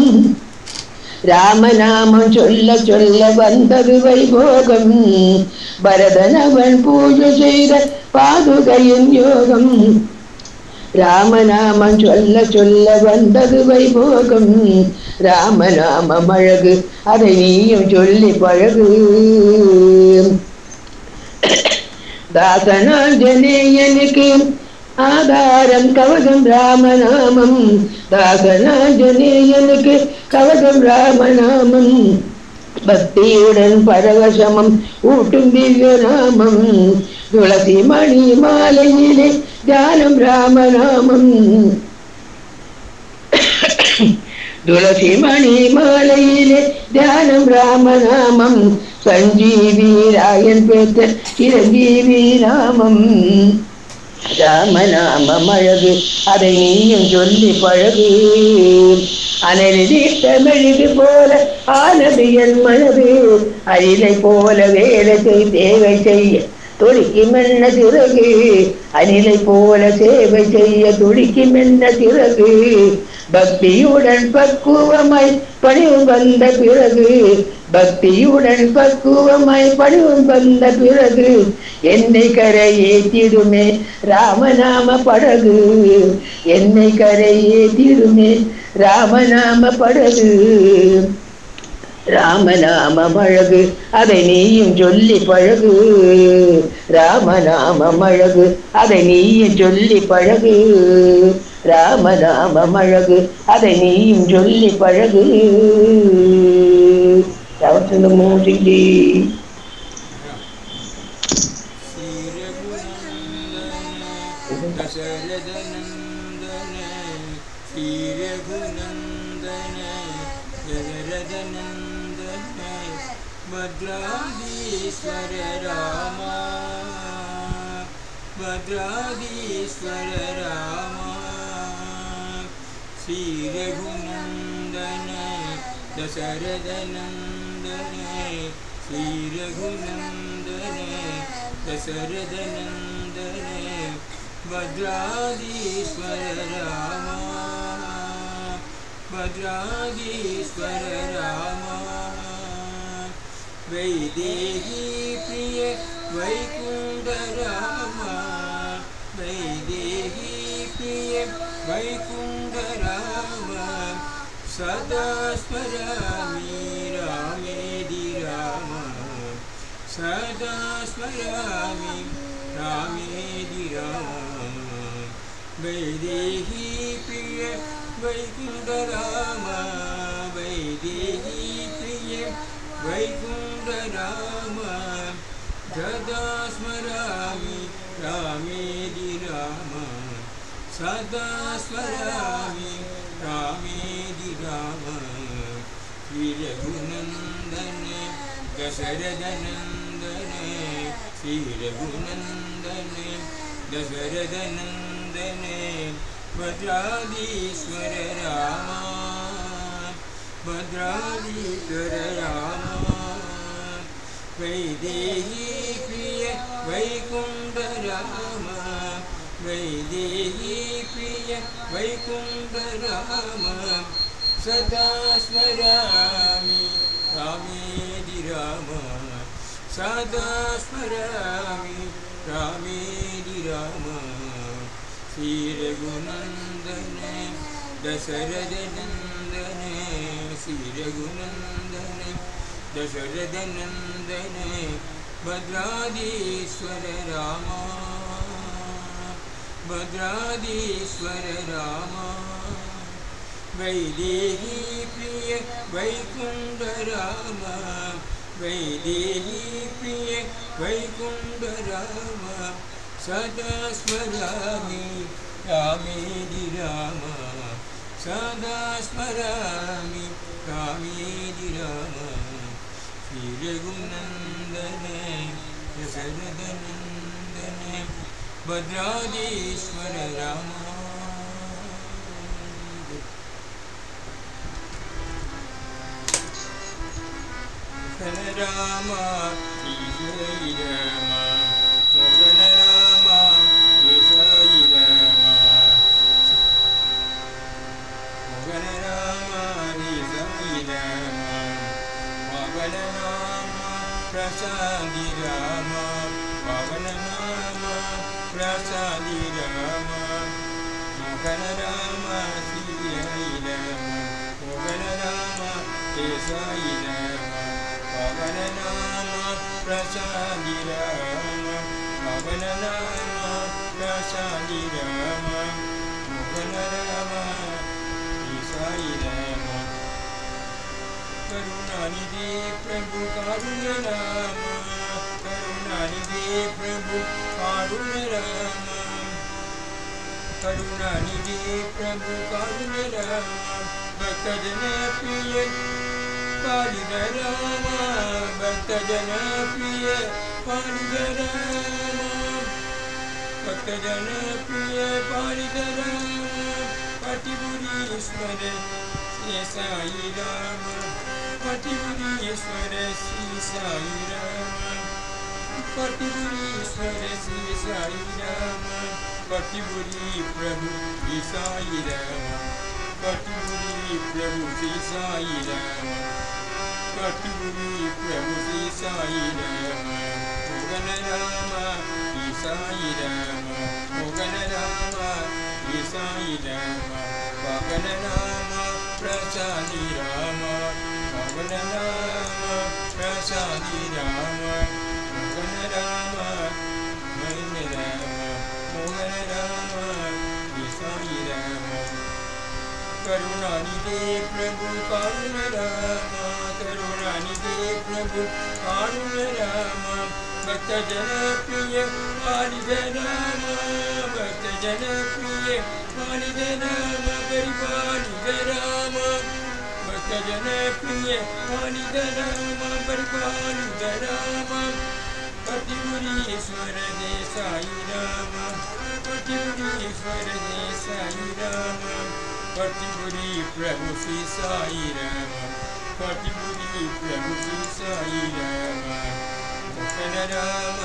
ராமநாமம் சொல்ல சொல்ல வந்தது வைபோகம் பரதன் அவன் பூஜை செய்த பாதுகையின் யோகம் ராமநாமம் சொல்ல சொல்ல வந்தது வைபோகம் ராமநாமம் அழகு அதை நீயும் சொல்லி பழகு தாசனாஞ்சனேயனுக்கு ஆதாரம் கவசம் ராமநாமம் தாசனாஞ்சனேயனுக்கு கவசம் ராமநாமம் பக்தியுடன் பரவசமம் ஊட்டும் திவ்ய நாமம் துளசி மணி மாலையிலே தியானம் ராமநாமம் துளசி மணி மாலையிலே தியானம் ராமநாமம் சஞ்சீவி ராயன் பெற்ற சிரஞ்சீவி நாமம் ராமநாமம் அழகு அதை நீயும் சொல்லி பழகு அனலிட்ட மெழுகு போல ஆனது என் மனது அழிலை போல வேலை தேவை செய்ய துடிக்கு மென்ன சிறகு அணிலை போல சேவை செய்ய துடிக்கு மென்ன சிறகு பக்தியுடன் பக்குவமாய் பணிவு வந்த பிறகு பக்தியுடன் பக்குவமாய் பணிவு வந்த பிறகு என்னை கரை ஏற்றிடுமே ராமநாம படகு என்னை கரை ஏற்றிடுமே ராமநாம படகு ராமநாமம் அழகு அதை நீயும் சொல்லி பழகு ராமநாமம் அழகு அதை நீயும் சொல்லி பழகு ராமநாமம் அழகு அதை நீயும் சொல்லி பழகு மூர்த்தி भद्राधीश्वर राम भद्राधीश्वर राम श्री रघुनंदन दशरथ नंदन श्री रघुनंदन दशरथ नंदन भद्राधीश्वर राम भद्राधीश्वर राम वैदेही प्रिय वैकुंठ राम वैदेही प्रिय वैकुंठ राम सदा स्मरामि रामेदि राम सदा स्मरामि रामेदि राम वैदेही प्रिय वैकुंठ राम वैदेही प्रिय वैकुंठ राम सदा स्मरामि रामेदि राम सदा स्मरामि रामेदि राम श्री रघुनंदन दशरथ नंदन श्री रघुनंदन दशरथ नंदन भद्राधीश्वर राम भद्राधीश्वर राम वैदेही प्रिय वैकुंठ राम वैदेही प्रिय वैकुंठ राम सदा स्मरामि रामेदि राम सदा स्मरामि रामेदि राम श्री रघुनंदन दशरथ नंदन श्री रघुनंदन दशरथ नंदन भद्राधीश्वर राम भद्राधीश्वर राम वैदेही प्रिय वैकुंठ राम वैदेही प्रिय वैकुंठ राम सदा स्मरामि रामेदि राम सदा स्मरामि रामेदि राम श्री रघुनंदन दशरथ नंदन भद्राधीश्वर राम मोहन राम श्री राम मोहन राम श्री राम मोहन राम श्री राम पवन नाम प्रसादि राम पवन नाम प्रसादि राम मोहन राम श्री राम मोहन राम साई राम पवन नाम प्रसादि राम पवन नाम प्रसादि राम मोहन राम साई राम करुणानिधि प्रभु कारुण्य राम करुणानिधि प्रभु कारुण्य राम करुणानिधि प्रभु कारुण्य राम भक्तजन प्रिय पालित राम भक्तजन प्रिय पालित राम भक्तजन प्रिय पालित राम पतिपुरीश्वर श्री साई राम पतिपुरीश्वर श्री साई राम पतिपुरीश्वर श्री साई राम पतिपुरी प्रभु श्री साई राम पतिपुरी प्रभु श्री साई राम पतिपुरी प्रभु श्री साई राम मोहन राम श्री साई राम मोहन राम श्री साई राम पवन नाम प्रसादि राम पवन नाम प्रसादि राम मोहन राम मोहन राम मोहन राम श्री साई राम करुणानिधि प्रभु कारुण्य राम करुणानिधि प्रभु कारुण्य राम भक्तजन प्रिय पालित राम भक्तजन प्रिय पालित राम परिपालित राम भक्तजन प्रिय पालित राम परिपालित राम पतिपुरीश्वर जय साई राम पतिपुरीश्वर जय साई राम पतिपुरी प्रभु श्री साई राम पतिपुरी प्रभु श्री साई राम मोहन राम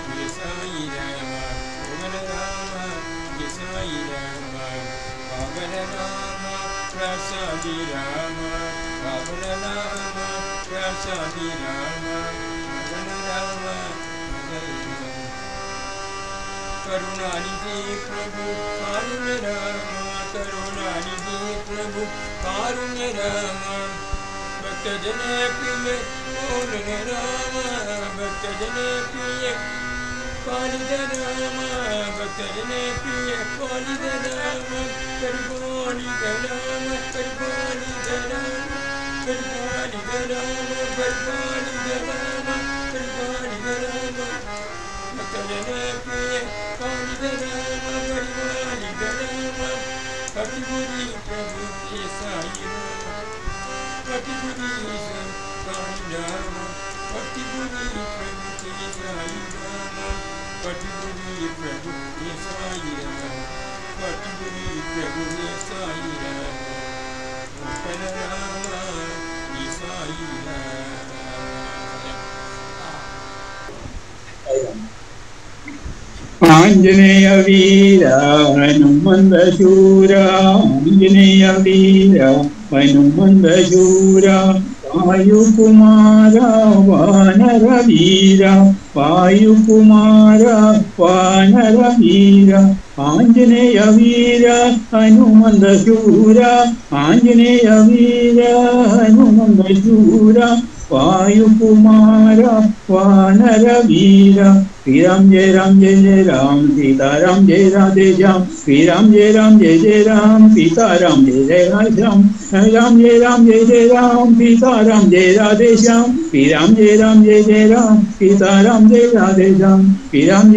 श्री साई राम मोहन राम श्री साई राम पवन नाम प्रसादि राम पवन नाम प्रसादि राम पवन राम करुणानिधि प्रभु कारुण्य राम करुणानिधि प्रभु कारुण्य राम भक्तजन प्रिय मोहन राम भक्तजन प्रिय पालित राम भक्तजन प्रिय पालित राम परिपालित राम परिपालित राम परिपालित राम परिपालित राम परिपालित राम भक्तजन प्रिय पालित राम परिपालित राम पतिपुरी प्रभु श्री साई राम पतिपुरी साई राम पतिपुरी प्रभु श्री साई राम पतिपुरी प्रभु श्री साई राम पतिपुरी प्रभु श्री साई राम मोहन राम श्री साई राम आंजनेय वीर हनुमंत शूर आंजनेय वीर हनुमंत शूर वायुकुमार वानर वीर वायुकुमार वानर वीर आंजनेय वीर हनुमंत शूर आंजनेय वीर हनुमंत शूर वायुकुमार वानर वीर श्री राम जय राम सीताराम जय राधे श्याम श्री राम जय राम सीताराम जय राधे श्याम राम जय राम सीताराम जय राधे श्याम श्री राम जय राम सीताराम जय राधे श्याम श्री राम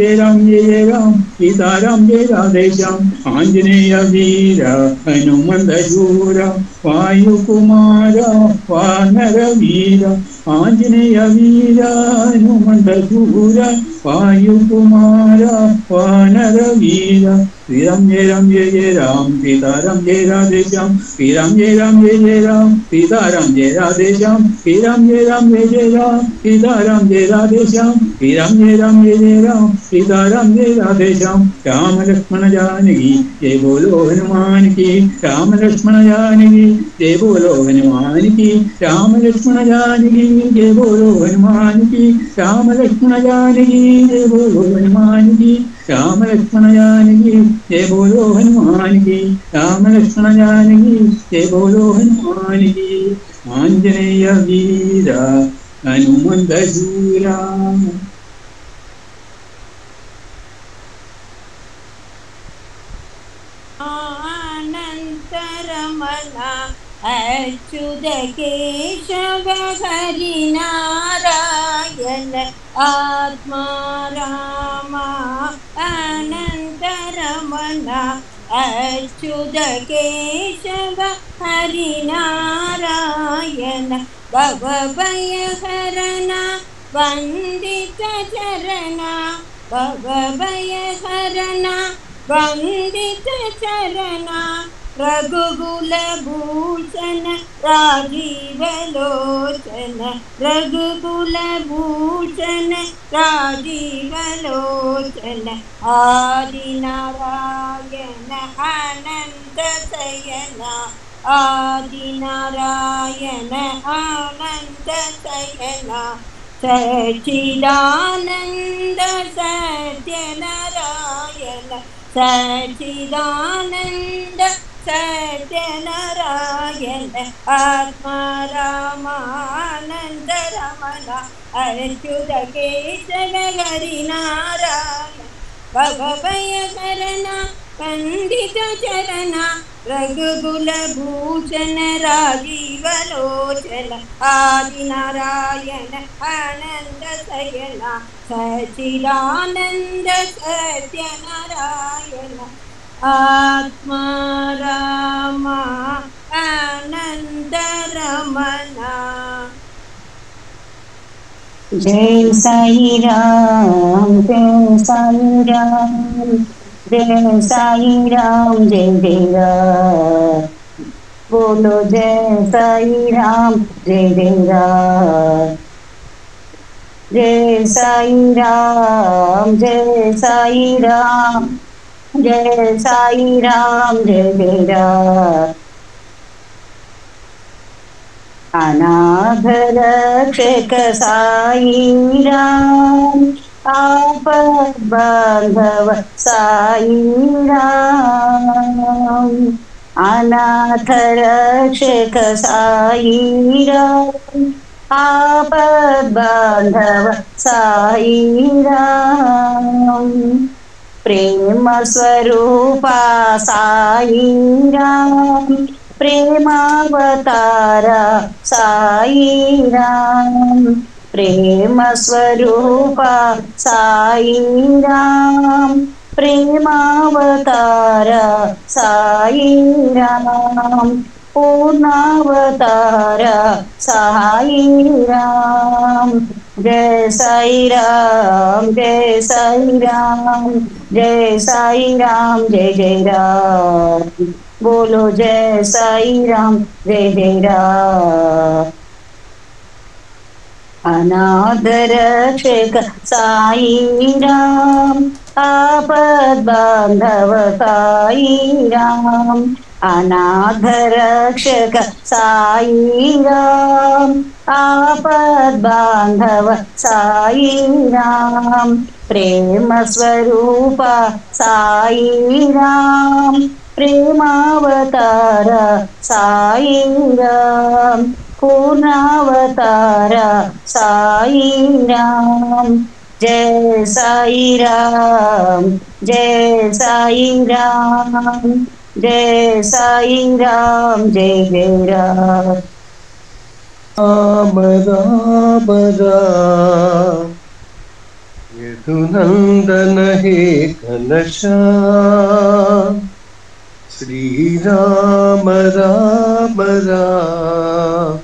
जय राम सीताराम जय राधे श्याम आंजनेय वीर हनुमंत शूर वायुकुमार वानर वीर आंजनेय वीर हनुमंत शूर वायुकुमार वानर वीर श्रीराम जय राम सीताराम जय राधे श्याम श्रीराम जय राम सीताराम जय राधे श्याम श्रीराम जय राम सीताराम जय राधे श्याम श्रीराम जय राम सीताराम जय राधे श्याम राम लक्ष्मण जानकी जय बोलो हनुमान की राम लक्ष्मण जानकी जय बोलो हनुमान की राम लक्ष्मण जानकी जय बोलो हनुमान की राम लक्ष्मण जानकी जय बोलो हनुमान की राम लक्ष्मण जानकी जय बोलो हनुमान की राम लक्ष्मण जानकी जय बोलो हनुमान की आंजनेय वीर हनुमंत शूरा अनंतरमना अच्युत केशव हरि नारायण आत्मा रामा अनंतरमना अच्युत केशव हरि नारायण भवभयहरणा वंदित चरणा भवभयहरणा वंदित चरणा रघुकुल भूषण राजीव लोचन रघुकुल भूषण राजीव लोचन आदि नारायण अनंत शयन आदि नारायण अनंत शयन सच्चिदानंद सत्यनारायण सच्चिदानंद सत्यनारायण आत्मा रामानंद रमण अच्युत केशव हरि नारायण भवभयहरण वंदित चरण रघुकुल भूषण राजीव लोचन आदि नारायण आनंद शयन सच्चिदानंद सत्यनारायण आत्मा रामा आनंद रमणा। जय साई राम जय साई राम जय साई राम जय जय राम बोलो जय साई राम जय जय राम जय साई राम जय साई राम जय साई राम जय जय राम अनाथ रक्षक साई राम आपद बांधव साई राम अनाथ रक्षक साई राम आपद बांधव साई राम प्रेम स्वरूपा साई राम प्रेमावतारा साई राम प्रेम स्वरूपा साई राम प्रेमावतारा साई राम पूर्णावतारा साई राम जय साई राम जय साई राम जय साई राम जय जय राम बोलो जय साई राम जय जय राम अनाथ रक्षक साई राम आपद बांधव साई राम अनाथ रक्षक साई राम आपद बांधव साई राम प्रेम स्वरूपा साई राम प्रेमावतार साई राम पूर्णावतार साई राम जय साई राम जय साई राम जय साई राम जय जय राम राम राम राम यदुनंदन हे घनश्याम श्री राम राम राम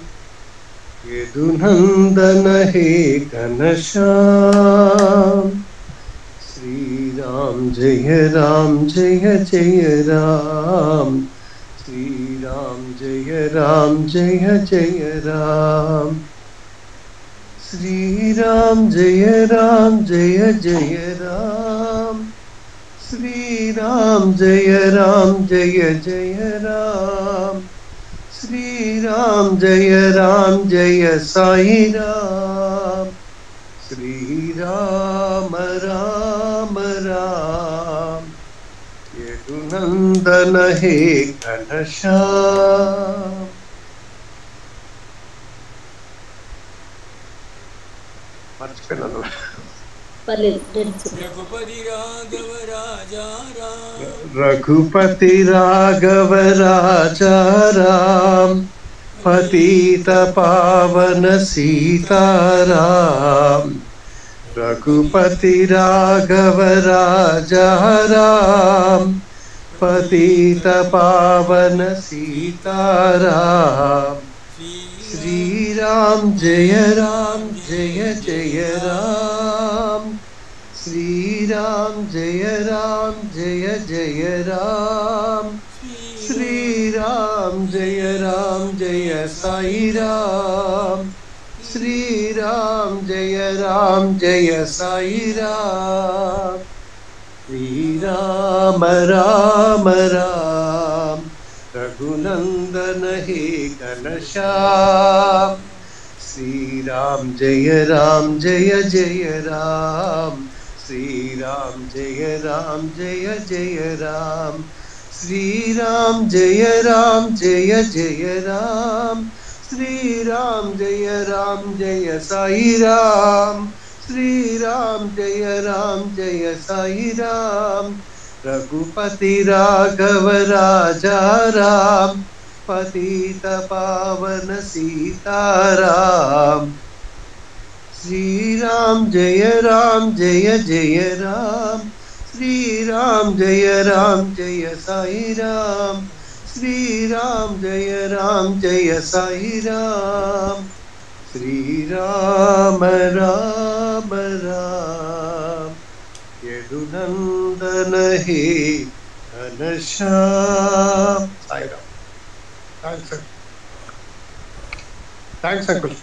यदुनंदन हे घनश्याम श्री राम जय जय राम श्री राम जय जय राम श्री राम जय जय राम श्री राम जय जय राम श्री राम जय साई राम श्री राम राम राम यदुनंदन हे घनश्याम रघुपति राघव राजा राम पतित पावन सीताराम रघुपति राघव राजा राम पतित पावन सीताराम श्री राम जय जय राम श्री राम जय जय राम श्री राम जय साई राम श्री राम जय साई राम श्री राम राम राम रघुनंदन हे घनश्याम श्री राम जय जय राम श्री राम जय जय राम श्री राम जय जय राम श्री राम जय साई राम श्री राम जय साई राम रघुपति राघव राजा राम पतित पावन सीताराम श्री राम जय जय राम श्री राम जय साई राम श्री राम जय साई राम श्री राम राम राम यदुनंदन हे घनश्याम साई राम थैंक्स अंकल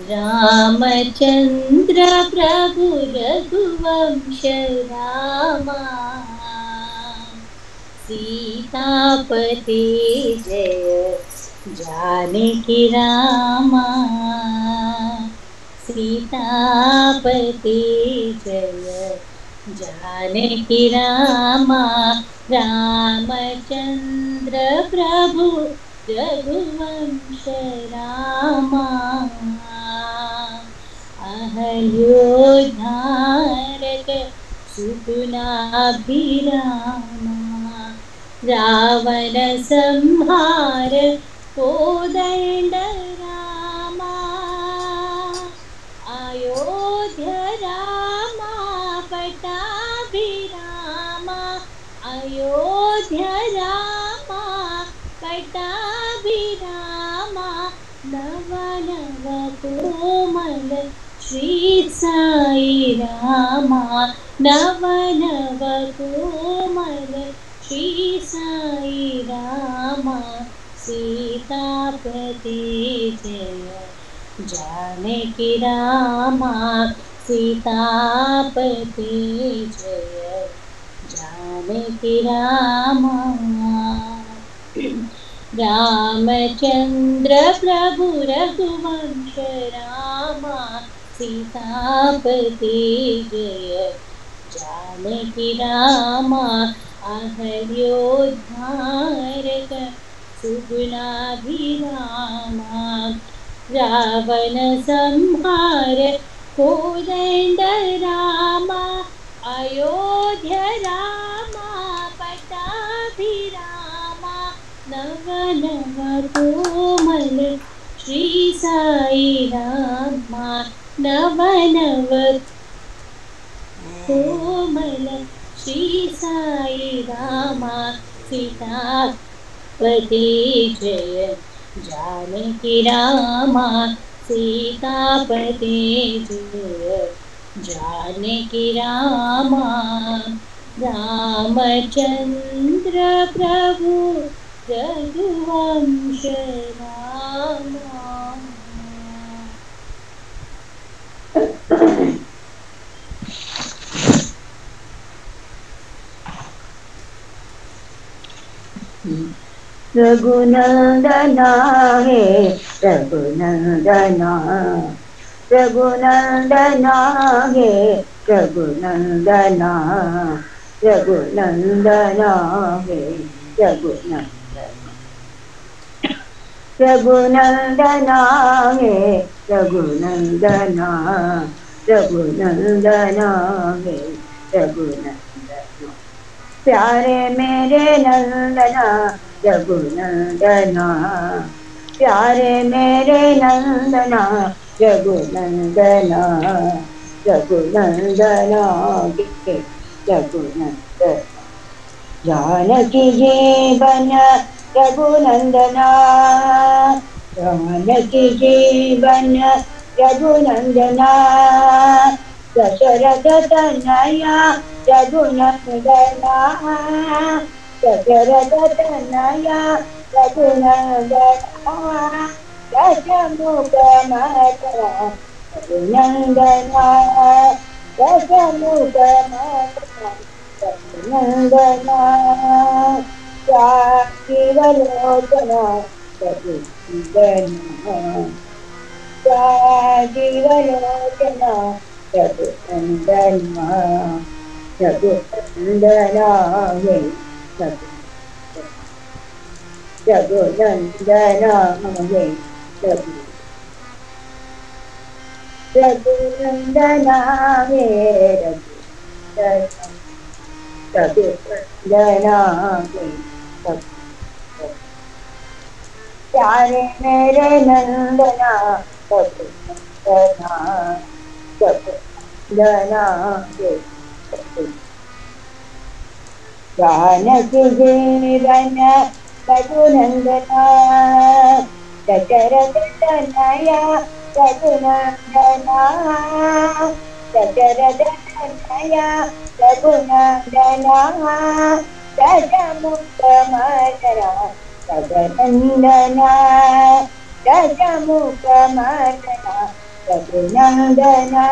रामचंद्र प्रभु रघुवंश रामा सीतापति जय जानकी रामा सीतापति जय जानकी रामा रामचंद्र प्रभु रघुवंश रामा अयोध्यारक सुगुणाभिरामा रावण संहार कोदंड रामा अयोध्य रामा पट्टाभिरामा अयोध्य रामा पट्टाभिरामा नव नव कोमल श्री साई रामा नव नव कोमल श्री साई रामा सीतापति जय जानकी रामा सीतापति जय जानकी रामा रामचंद्र प्रभु रघुवंश रामा सीतापति जय जानकी रामा अयोध्यारक सुगुणाभिरामा रावण संहार कोदंड रामा अयोध्य रामा पट्टाभिरामा नव नव कोमल श्री साई रामा नव नव कोमल श्री साई रामा सीतापति जय जानकी रामा सीतापते जय जानकी रामा रामचंद्र प्रभु रघुवंश रामा। रघुनंदना हे रघुनंदना रघुनंदना हे रघुनंदना रघुनंदना हे रघुनंदना रघुनंदना हे रघुनंदना रघुनंदना हे रघुनंदना प्यारे मेरे नंदना रघुनंदना प्यारे मेरे नंदना रघुनंदना रघुनंदना रघुनंदना जानकी जीवन रघुनंदना जानकी जीवन रघुनंदना दशरथ तनया रघुनंदना दशरथ तनया रघुनंदना दशमुख मथुरा रघुनंदना दशमुख मथुरा रघुनंदना जीवलोचना रघुनंदना जीवलोचना रघुनंदना रघुनंदना हे रघुनंदना हे रघुनंदना हे रघुनंदना हे प्यारे मेरे नंदना रघुनंदना रघुनंदना हे जानकी जीवन रघुनंदना दशरथ तनया रघुनंदना दशरथ तनया रघुनंदना दशमुख मथुरा रघुनंदना दशमुख मथुरा रघुनंदना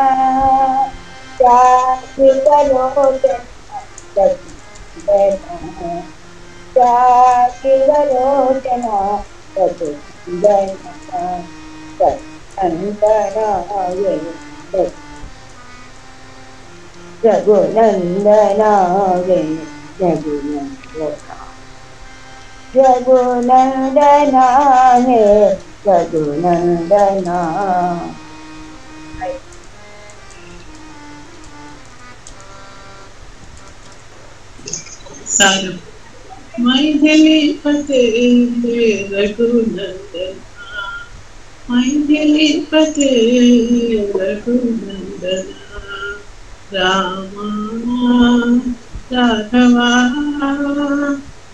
जीवलोचना रघुनंदना रघुनंदना रघुनंदना रघुनंदना हे रघुनंदना सारम मैथिली पते रघुनंदना मैथिली पते रघुनंदना रामा राघवा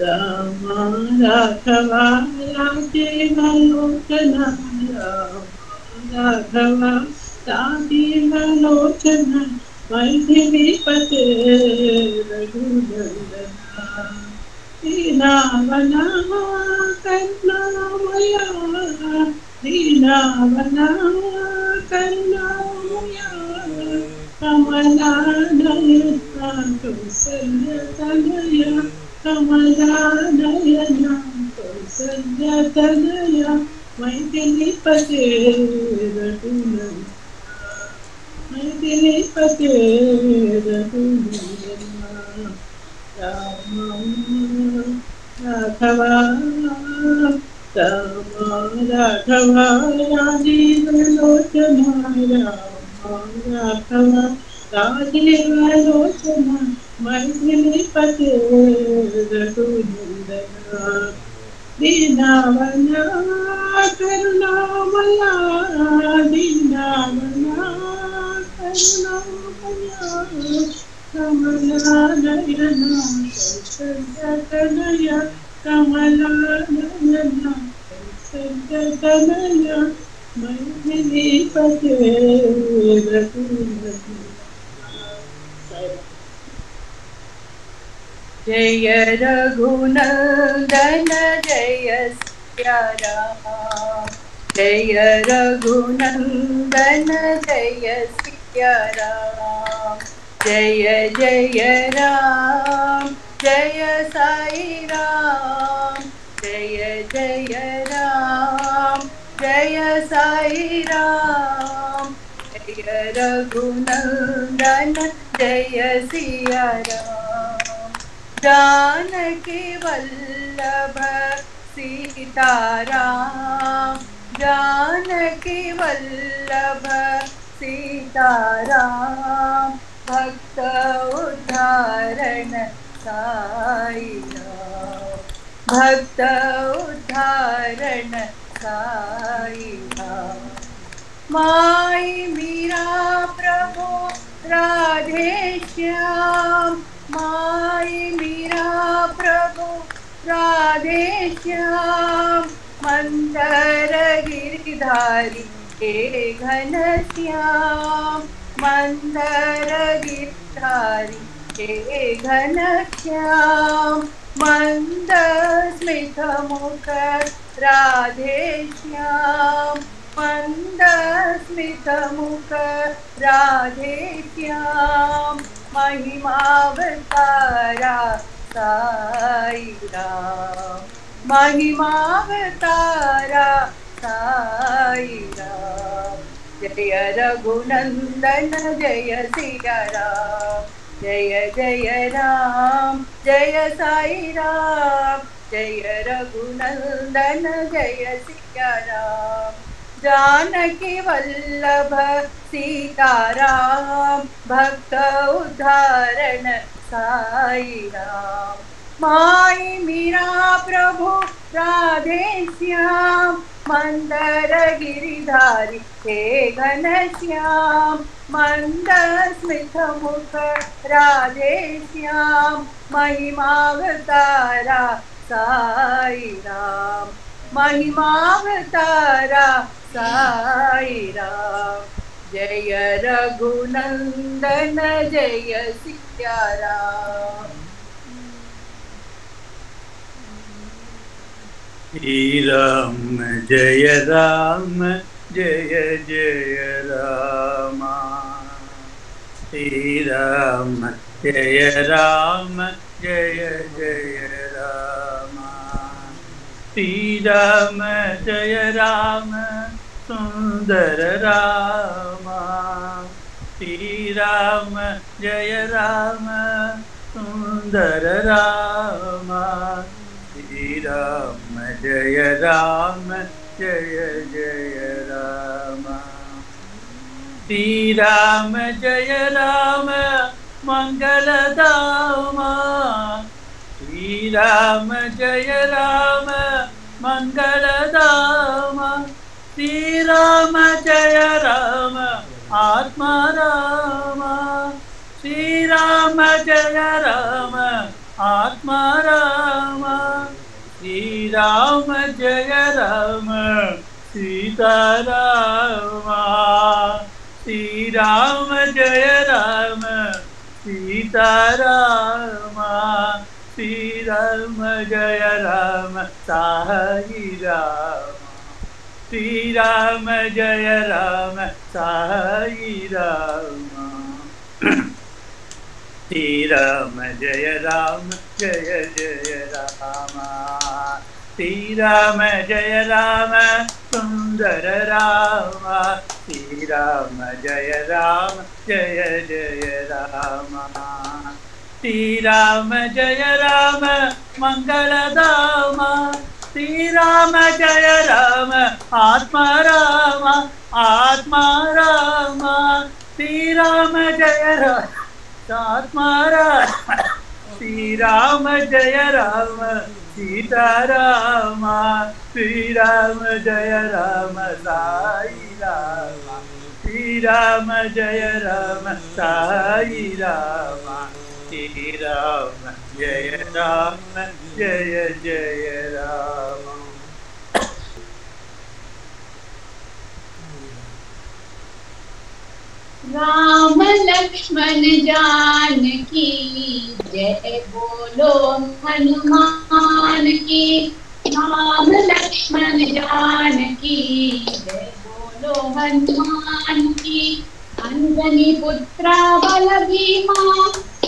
रामा राघवा राजीवलोचना रामा राघवा राजीवलोचना मैथिली पते रघुनंदना दीनावना करुणामया दीनावना करुणामया कमलानयना कौसल्यतनया कमलानयना कौसल्यतनया मैथिली पते रघुनंदना मैथिली पते रघुनंदना रामा राघवा रामा राघवा राजीवलोचना रामा राघवा राजीवलोचना मैथिली पते रघुनंदना दीनावना करुणामया दीनावना करुणामया कमलानयना कौसल्यतनया कमलानयना संततनया मैथिली पते रघुनंदन। जय रघुनंदन जय सिया राम, जय रघुनंदन जय सिया राम, जय जय राम जय साई राम, जय जय राम जय साई राम, जय रघुनंदन जय सिया राम। जानकी वल्लभ सीताराम, जानकी वल्लभ सीताराम, भक्त उद्धारण साई राम, भक्त उद्धारण साई राम। माई मीरा प्रभु राधे श्याम, माई मीरा प्रभु राधे श्याम, मंदर गिरधारी हे घन श्याम, मंदर गिरधारी हे घन श्याम, मंद स्मित मुख राधे श्याम, मंद स्मित मुख राधे श्याम, महिमावतारा साई राम, महिमावतारा साई राम। जय रघुनंदन जय सिया राम, जय जय राम जय साई राम, जय रघुनंदन जय सिया राम। जानकी वल्लभ सीताराम, भक्त उद्धारण साई राम। माई मीरा प्रभु राधे श्याम, मंदर गिरिधारी हे घन श्याम, मंद स्मित मुख राधे श्याम, महिमावतारा साई राम, महिमावतारा साई राम। जय रघुनंदन जय सिया राम। श्री राम जय राम जय जय राम, श्री राम जय राम जय जय राम, श्री राम जय राम सुंदर राम, श्री राम जय राम सुंदर राम, श्री राम जय राम जय जय राम, श्री राम जय राम मंगलधाम, श्री राम जय राम मंगलधाम, श्री राम जय राम आत्मा राम, श्री राम जय राम आत्मा राम, श्री राम जय राम सीता राम, श्री राम जय राम सीता राम, श्री राम जय राम साई राम, श्री राम जय राम साई राम, श्री राम जय राम जय जय राम, श्री राम जय राम सुंदर राम, श्री राम जय राम जय जय राम, श्री राम जय राम मंगलधाम, श्री राम जय राम आत्मा राम, आत्मा राम, श्री राम जय राम आत्मा राम, श्री राम जय राम सीता राम, श्री राम जय राम साई राम, श्री राम जय राम साई राम, श्री राम जय राम जय जय राम। राम लक्ष्मण जानकी जय बोलो हनुमान की। राम लक्ष्मण जानकी जय बोलो हनुमान की। अंजनी पुत्रा बल भीमा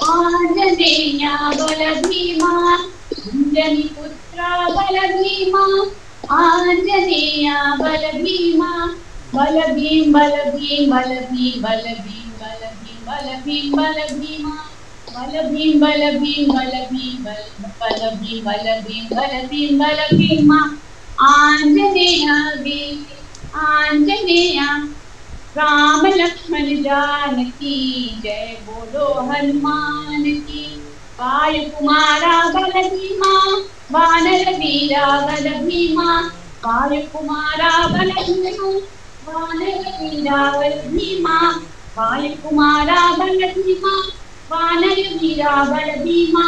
आंजनेया बल भीमा। अंजनी पुत्रा बल भीमा आंजनेया बल भीमा। बल भीम बल भीम बल भीम बल भीम बल भीम बल भीम बल भीमा। बल भीम बल भीम बल भीम बल भीम बल भीम बल भीम बल भीमा। आंजनेया वीर आंजनेया राम लक्ष्मण जानकी जय बोलो हनुमान की। वायु कुमारा बल भीमा वानर वीरा बल भीमा। वायु कुमारा बल भीमा वानर वीरा बल भीमा। वायु कुमारा बल भीमा वानर वीरा बल भीमा।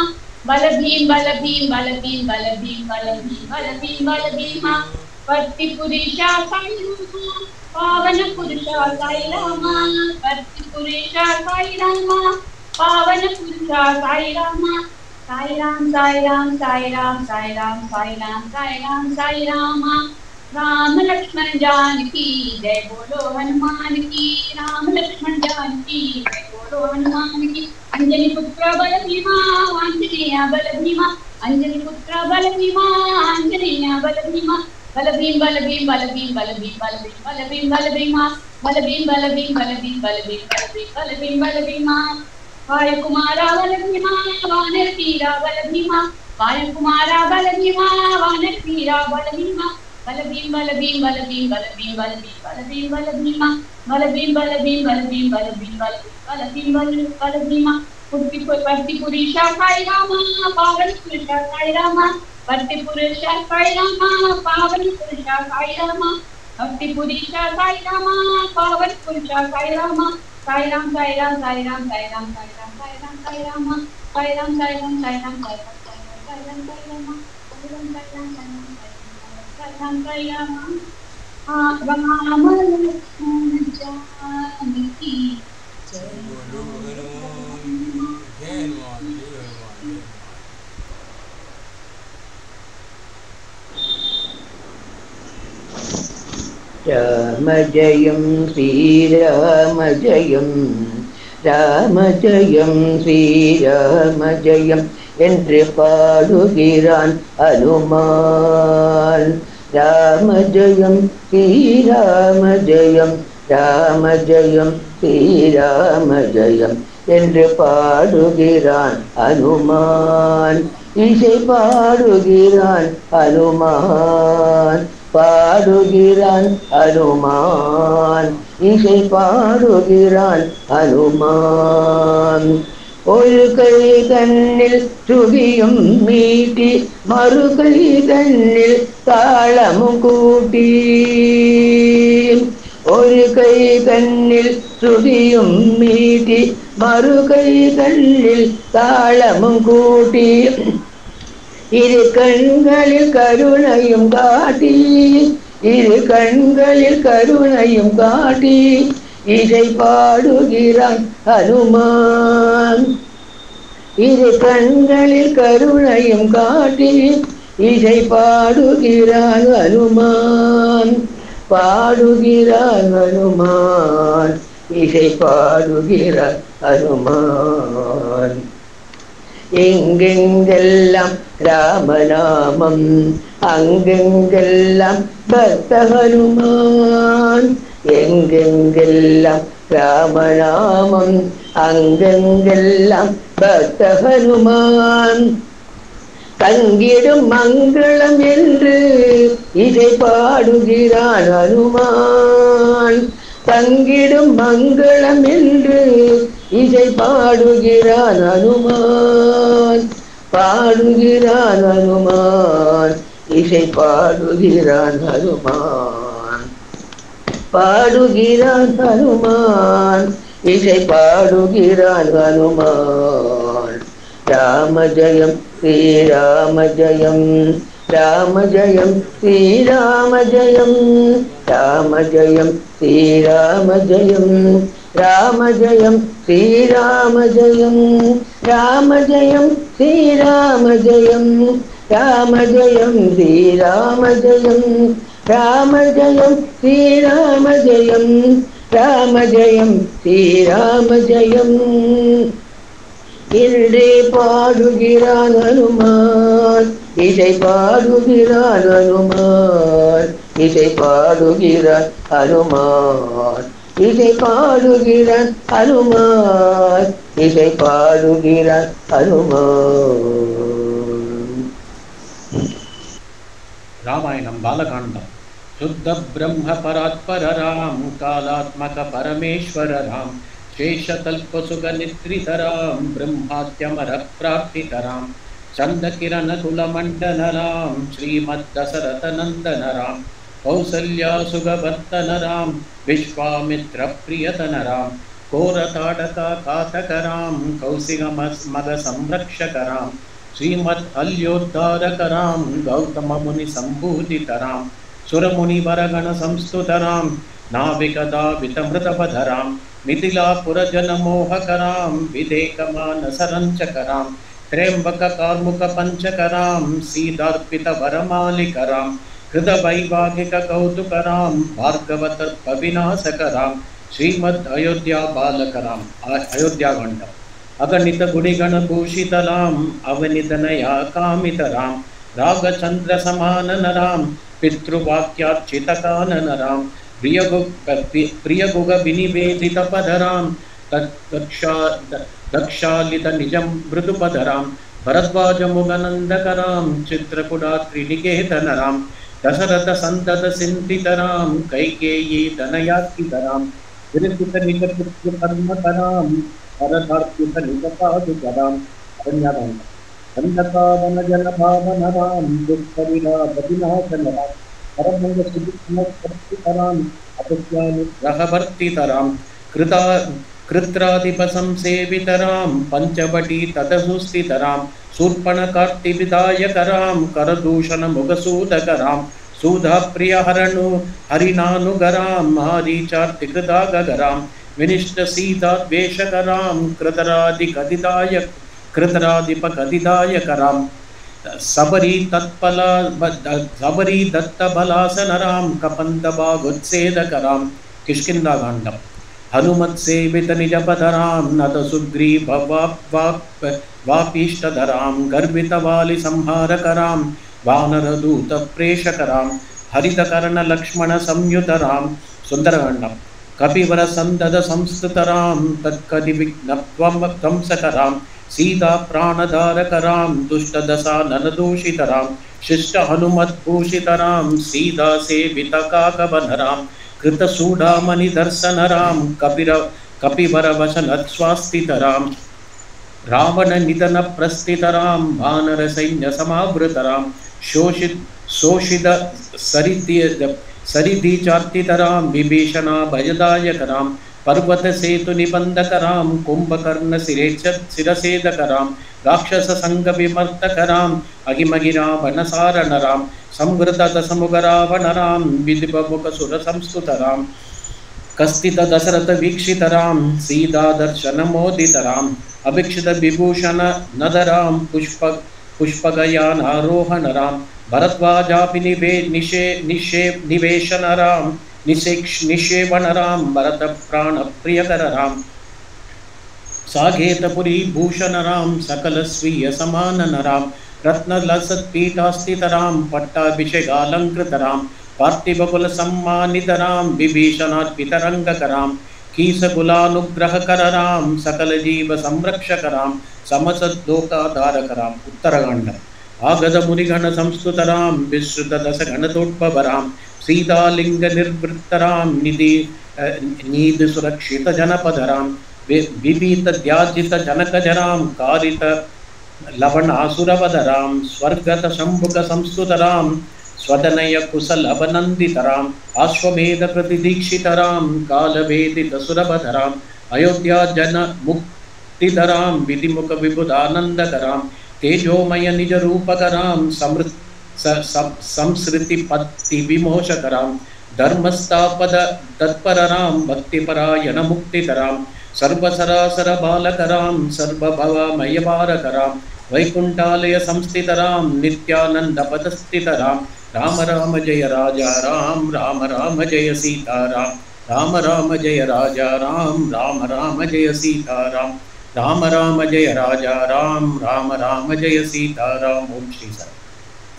बल भीम बल भीम बल भीम बल भीम बल भीम बल भीम बल भीमा। वर्ति पुरुषा साई रामा पावन पुरुषा साई रामा। वर्ति पुरुषा साई रामा पावन पुरुषा साई रामा। साई राम साई राम साई राम साई राम साई राम साई राम साई रामा। राम लक्ष्मण जानकी जय बोलो हनुमान की। राम लक्ष्मण जानकी जय बोलो हनुमान की। अंजनी पुत्र बल भीमा आंजनेया बल भीमा। अंजनी पुत्र बल भीमा आंजनेया बल भीमा। बल भीम बल भीम बल भीम बल भीम बल भीम बल भीम बल भीमा। बल भीम बल भीम बल भीम बल भीम बल भीम बल भीम बल भीमा। वायु कुमारा बल भीमा वानर वीरा बल भीमा। वायु कुमारा बल भीमा वानर वीरा बल भीमा। बल भीम बल भीम बल भीम बल भीम बल भीम बल भीम बल भीमा। बल भीम बल भीम बल भीम बल भीम बल भीम बल भीमा। वर्ति पुरुषा साई रामा पावन पुरुषा साई रामा। वर्ति पुरुषा साई रामा पावन पुरुषा साई रामा। वर्ति पुरुषा साई रामा पावन पुरुषा साई रामा। साई राम साई राम साई राम साई राम साई राम साई राम साई रामा। साई राम साई राम साई राम साई राम साई राम साई रामा। साई राम साई राम साई राम राम साई रामा। राम लक्ष्मण जानकी जय बोलो हनुमान जय हनुमान जय हनुमान। राम जयं श्रीराम जयं ராம ஜெயம் ஸ்ரீராம ஜெயம் என்று பாடுகிறான் அனுமான். ராம ஜெயம் ஸ்ரீராம ஜெயம் ராம ஜெயம் ஸ்ரீராம ஜெயம் என்று பாடுகிறான் அனுமான். இசை பாடுகிறான் அனுமான் பாடுகிறான் அனுமான். இசை பாடுகிறான் அனுமான். ஒரு கை தன்னில் சுகியும் மீட்டி மறு கை தன்னில் தாளமும் கூட்டி. ஒரு கை தன்னில் சுகியும் மீட்டி மறு கை தன்னில் தாளமும் கூட்டி. இரு கண்களில் கருணையும் காட்டி இரு கண்களில் கருணையும் காட்டி இசை பாடுகிறான் அனுமான். இரு கண்களில் கருணையும் காட்டி இசை பாடுகிறான் அனுமான். பாடுகிறான் அனுமான் இசை பாடுகிறான் அனுமான். எங்கெங்கெல்லாம் ராமநாமம் அங்கெங்கெல்லாம் பக்த ஹனுமான். எங்கெங்கெல்லாம் ராமநாமம் அங்கெங்கெல்லாம் பக்த ஹனுமான். தங்கிடும் மங்களம் என்று இசை பாடுகிறான் அனுமான். தங்கிடும் மங்களம் என்று இசை பாடுகிறான் அனுமான். பாடுகிறான் அனுமான் இசை பாடுகிறான் அனுமான். பாடுகிறான் அனுமான் இசை பாடுகிறான் அனுமான். ராம ஜெயம் ஸ்ரீராம ஜெயம் राम जयं श्रीराम जयं राम जयं श्रीराम जयं राम जयं श्रीराम जयं राम जयं श्रीराम जयं राम जयं श्रीराम जयं राम जयं श्रीराम जयं राम जयं श्रीराम जयं இன்றே பாடுகிறான் ஹனுமான் இசை பாடுகிறான் ஹனுமான் இசை பாடுகிறான் ஹனுமான் இசை பாடுகிறான் ஹனுமான் இசை பாடுகிறான் ஹனுமான். ராமாயணம் பாலகாண்டம். शुद्ध ब्रह्म परात्पर राम कालात्मक परमेश्वर राम शेषतल्पसुगनिद्रितरां ब्रह्माद्यमर प्राप्तितरां चन्दकिरणकुलमण्डनरां श्रीमद्दशरथनन्दनरां कौसल्यासुगवर्तनरां विश्वामित्रप्रियतनरां कोरताडकाकातकरां कौशिकमगसंरक्षकरां श्रीमद् अल्योद्धारकरां गौतममुनिसम्भूतितरां सुरमुनिवरगणसंस्तुतरां नाविकदावितमृतपधरां मिथिलापुरजनमोहकरां विदेकमानसरञ्चकरां त्र्यम्बककार्मुकपञ्चकरां सीतार्पितवरमालिकरां हृदवैवाहिककौतुकरां भार्गवतर्पविनाशकरां श्रीमद् अयोध्याबालकरां अयोध्याकाण्डम्. अगणितगुणिगणभूषितराम् अवनितनया कामितरां रागचन्द्रसमाननरां पितृवाक्यार्चितकाननरां प्रियगुगविनिवेदितपदरां दक्षालितनिजं मृदुपदरां भरद्वाजमुगनन्दकरां चित्रकुटात्रिनिकेतनरां दशरथसन्ततसिन्तितरां कैकेयी तनयात्कितरां विरचितनिजपुत्रकर्मकरां परतार्पितनिजपादुकरां अरण्यकाण्डम्. चन्द्रकावनजनभावनरां दुःखविलापविनाशनरां परमङ्गसुदुःखमस्पर्शितरां अपत्यानुग्रहवर्तितरां कृत्रादिपसंसेवितरां पञ्चवटी तदसुस्थितरां शूर्पणकार्तिविदायकरां करदूषणमुखसूदकरां सूधाप्रियहरणु हरिणानुगरां मारीचार्तिकृतागरां विनिष्टसीताद्वेषकरां कृतराधिपकथिदायकरां सबरी दत्तबलासनरां कपन्तभागोत्सेदकरां. किष्किन्धाकाण्डम्. हनुमत्सेवितनिजपधरां नतसुग्रीववापीष्टधरां गर्वितवालिसंहारकरां वानरदूतप्रेषकरां हरितकर्णलक्ष्मणसंयुतरां. सुन्दरकाण्डम्. कपिवरसन्ददसंस्तुतरां तत्कदिविघ्नध्वंसकरां सीताप्राणधारकरां दुष्टदशाननदूषितरां शिष्टहनुमद्भूषितरां सीतासेवितकाकवनरां कृतसूडामणिदर्शनरां कपिवरवशनत्स्वास्तितरां रावणनिधनप्रस्थितरां वानरसैन्यसमावृतरां सरिदीचार्तितरां विभीषणाभयदायकरां पर्वतसेतुनिबन्धकरां कुम्भकर्णशिरसेदकरां राक्षससङ्गविमर्तकरां अहिमगिरावणसारणरां संवृतदशमुखरावणरां विधिबमुखसुरसंस्तुतरां कस्तितदशरथवीक्षितरां सीतादर्शनमोदितरां अभीक्षितविभूषणनदरां पुष्पगयानारोहणरां भरद्वाजापि निवेशनरां निषेवणरां भरतप्राणप्रियकरां साकेतपुरीभूषणरां सकलस्वीयसमाननरां रत्नलसत्पीठास्थितरां पट्टाभिषेकालङ्कृतरां पार्थिवकुलसम्मानितरां विभीषणार्पितरङ्गकरां कीसकुलानुग्रहकरां सकलजीवसंरक्षकरां समसद्लोकाधारकरां. उत्तरकाण्डम्. आगतमुनिगणसंस्तुतरां विश्रुतदशगणतोद्भवरां सीतालिङ्गनिर्वृत्तरां नीतिसुरक्षितजनपदरां विभीतध्याजितजनकजरां कारितलवणासुरवदरां स्वर्गतशम्भुकसंस्तुतरां स्वदनयकुशलवनन्दितराम् आश्वमेधप्रतिदीक्षितरां कालवेदितसुरवधरां अयोध्याजनमुक्तिधरां विधिमुखविबुधानन्दकरां तेजोमय निजरूपकरां संस्कृति पत्ति विमोचकरां धर्मस्थापद तत्पररां भक्तिपरायण मुक्तिकरां सर्वसरासर बालकरां सर्वभवमयभारकरां वैकुंठालय संस्थितरां नित्यानंद पदस्थितरां राम राम जय राजा राम राम राम जय सीताराम राम राम जय राजा राम राम राम जय सीताराम राम राम जय राजा राम राम राम जय सीताराम। ओम श्री साई।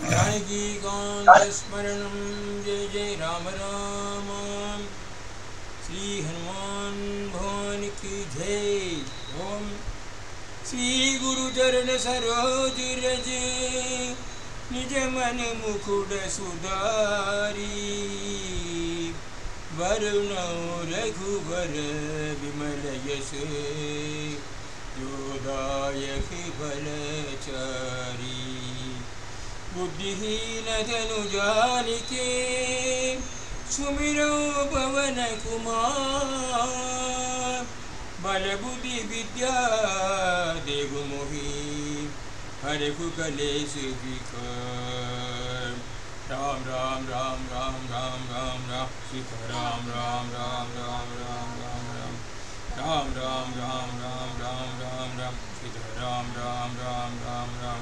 जानकी कांत स्मरणं जय जय राम राम। श्री हनुमान भगवान की जय। ओम श्री गुरु चरण सरोज रज निज मन मुकुट सुधारी वरुणो रघुवर विमल यश जोदायक फलचारी बुद्धिहीन धनु जानिके सुमिरो पवन कुमार बल बुद्धि विद्या देहु मोहि हरहु कलेश विकार। राम राम राम राम राम राम राम सीता राम राम राम राम राम राम राम राम राम राम राम राम राम राम सीता राम राम राम राम राम।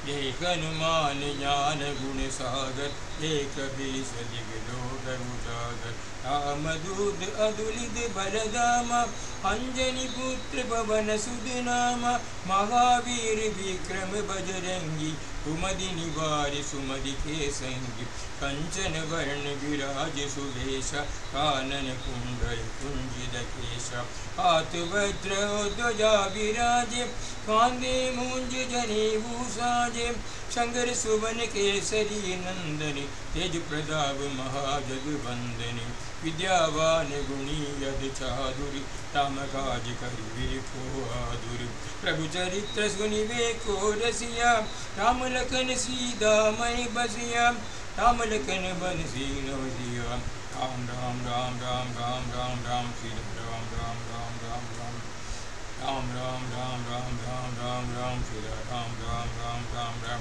जय हनुमान ज्ञान गुण सागर जय कबीर दिग लोक उजागर राम दूत अतुलित बलधाम अंजनी पुत्र पवन सुत नाम महावीर विक्रम बजरंगी कुमति निवारि सुमति के संगी कंचन वर्ण विराज सुवेश कानन कुंडल कुंजित केश हाथ वज्र ध्वजा विराजे कांधे मूंज जनेऊ साजे शंकर सुवन केसरी नंदनी तेज प्रताप महाजगवंदनी विद्यावान गुणी यदि चादुरी राम काज करिवे को आदुरी प्रभु चरित्र सुनिवे को रसिया राम लखन सीता मणि बसिया राम लखन बंसी नवसिया राम राम राम राम राम राम राम श्री राम राम राम राम राम राम राम राम राम राम राम राम श्री राम राम राम राम राम।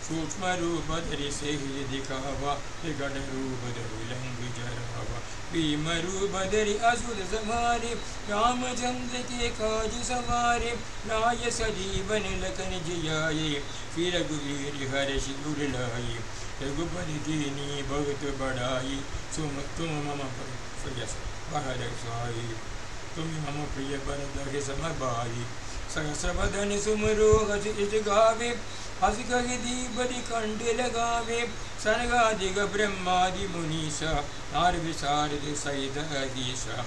सूक्ष्म रूप धरि सेहि दिखावा गढ़ रूप धरि लंग जरावा भीम रूप धरि असुर संहारे रामचंद्र के काज सवारे लाय सजीवन लखन जियाये फिर रघुवीर हर्षि उर लाये रघुपति कीन्ही बहुत बड़ाई तुम मम प्रिय भरत साई तुम मम प्रिय भरत सम भाई सहस्र बदन सुमरो हर्ष गावे हस कहि दीपति कंठ लगावे सनगादिग ब्रह्मादि मुनीषा नार विशारद सहित अधीशा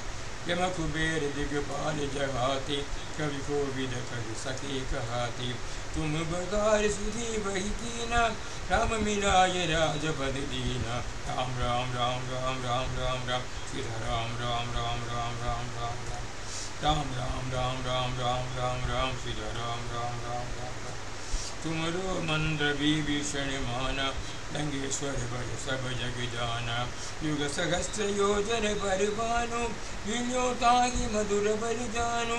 यम कुबेर दिगपाल जहाते कवि कोविद कवि सके कहाते तुम बगार सुधी वही कीना राम मिलाय राजपद दीना राम राम राम राम राम राम राम सीता राम राम राम राम राम राम राम राम राम राम राम राम राम राम सीता राम राम राम राम राम। तुमरो मंत्र विभीषण माना लंकेश्वर बल सब जग जाना युग सहस्त्र योजन परवानो विलो ताहि मधुर बल जानो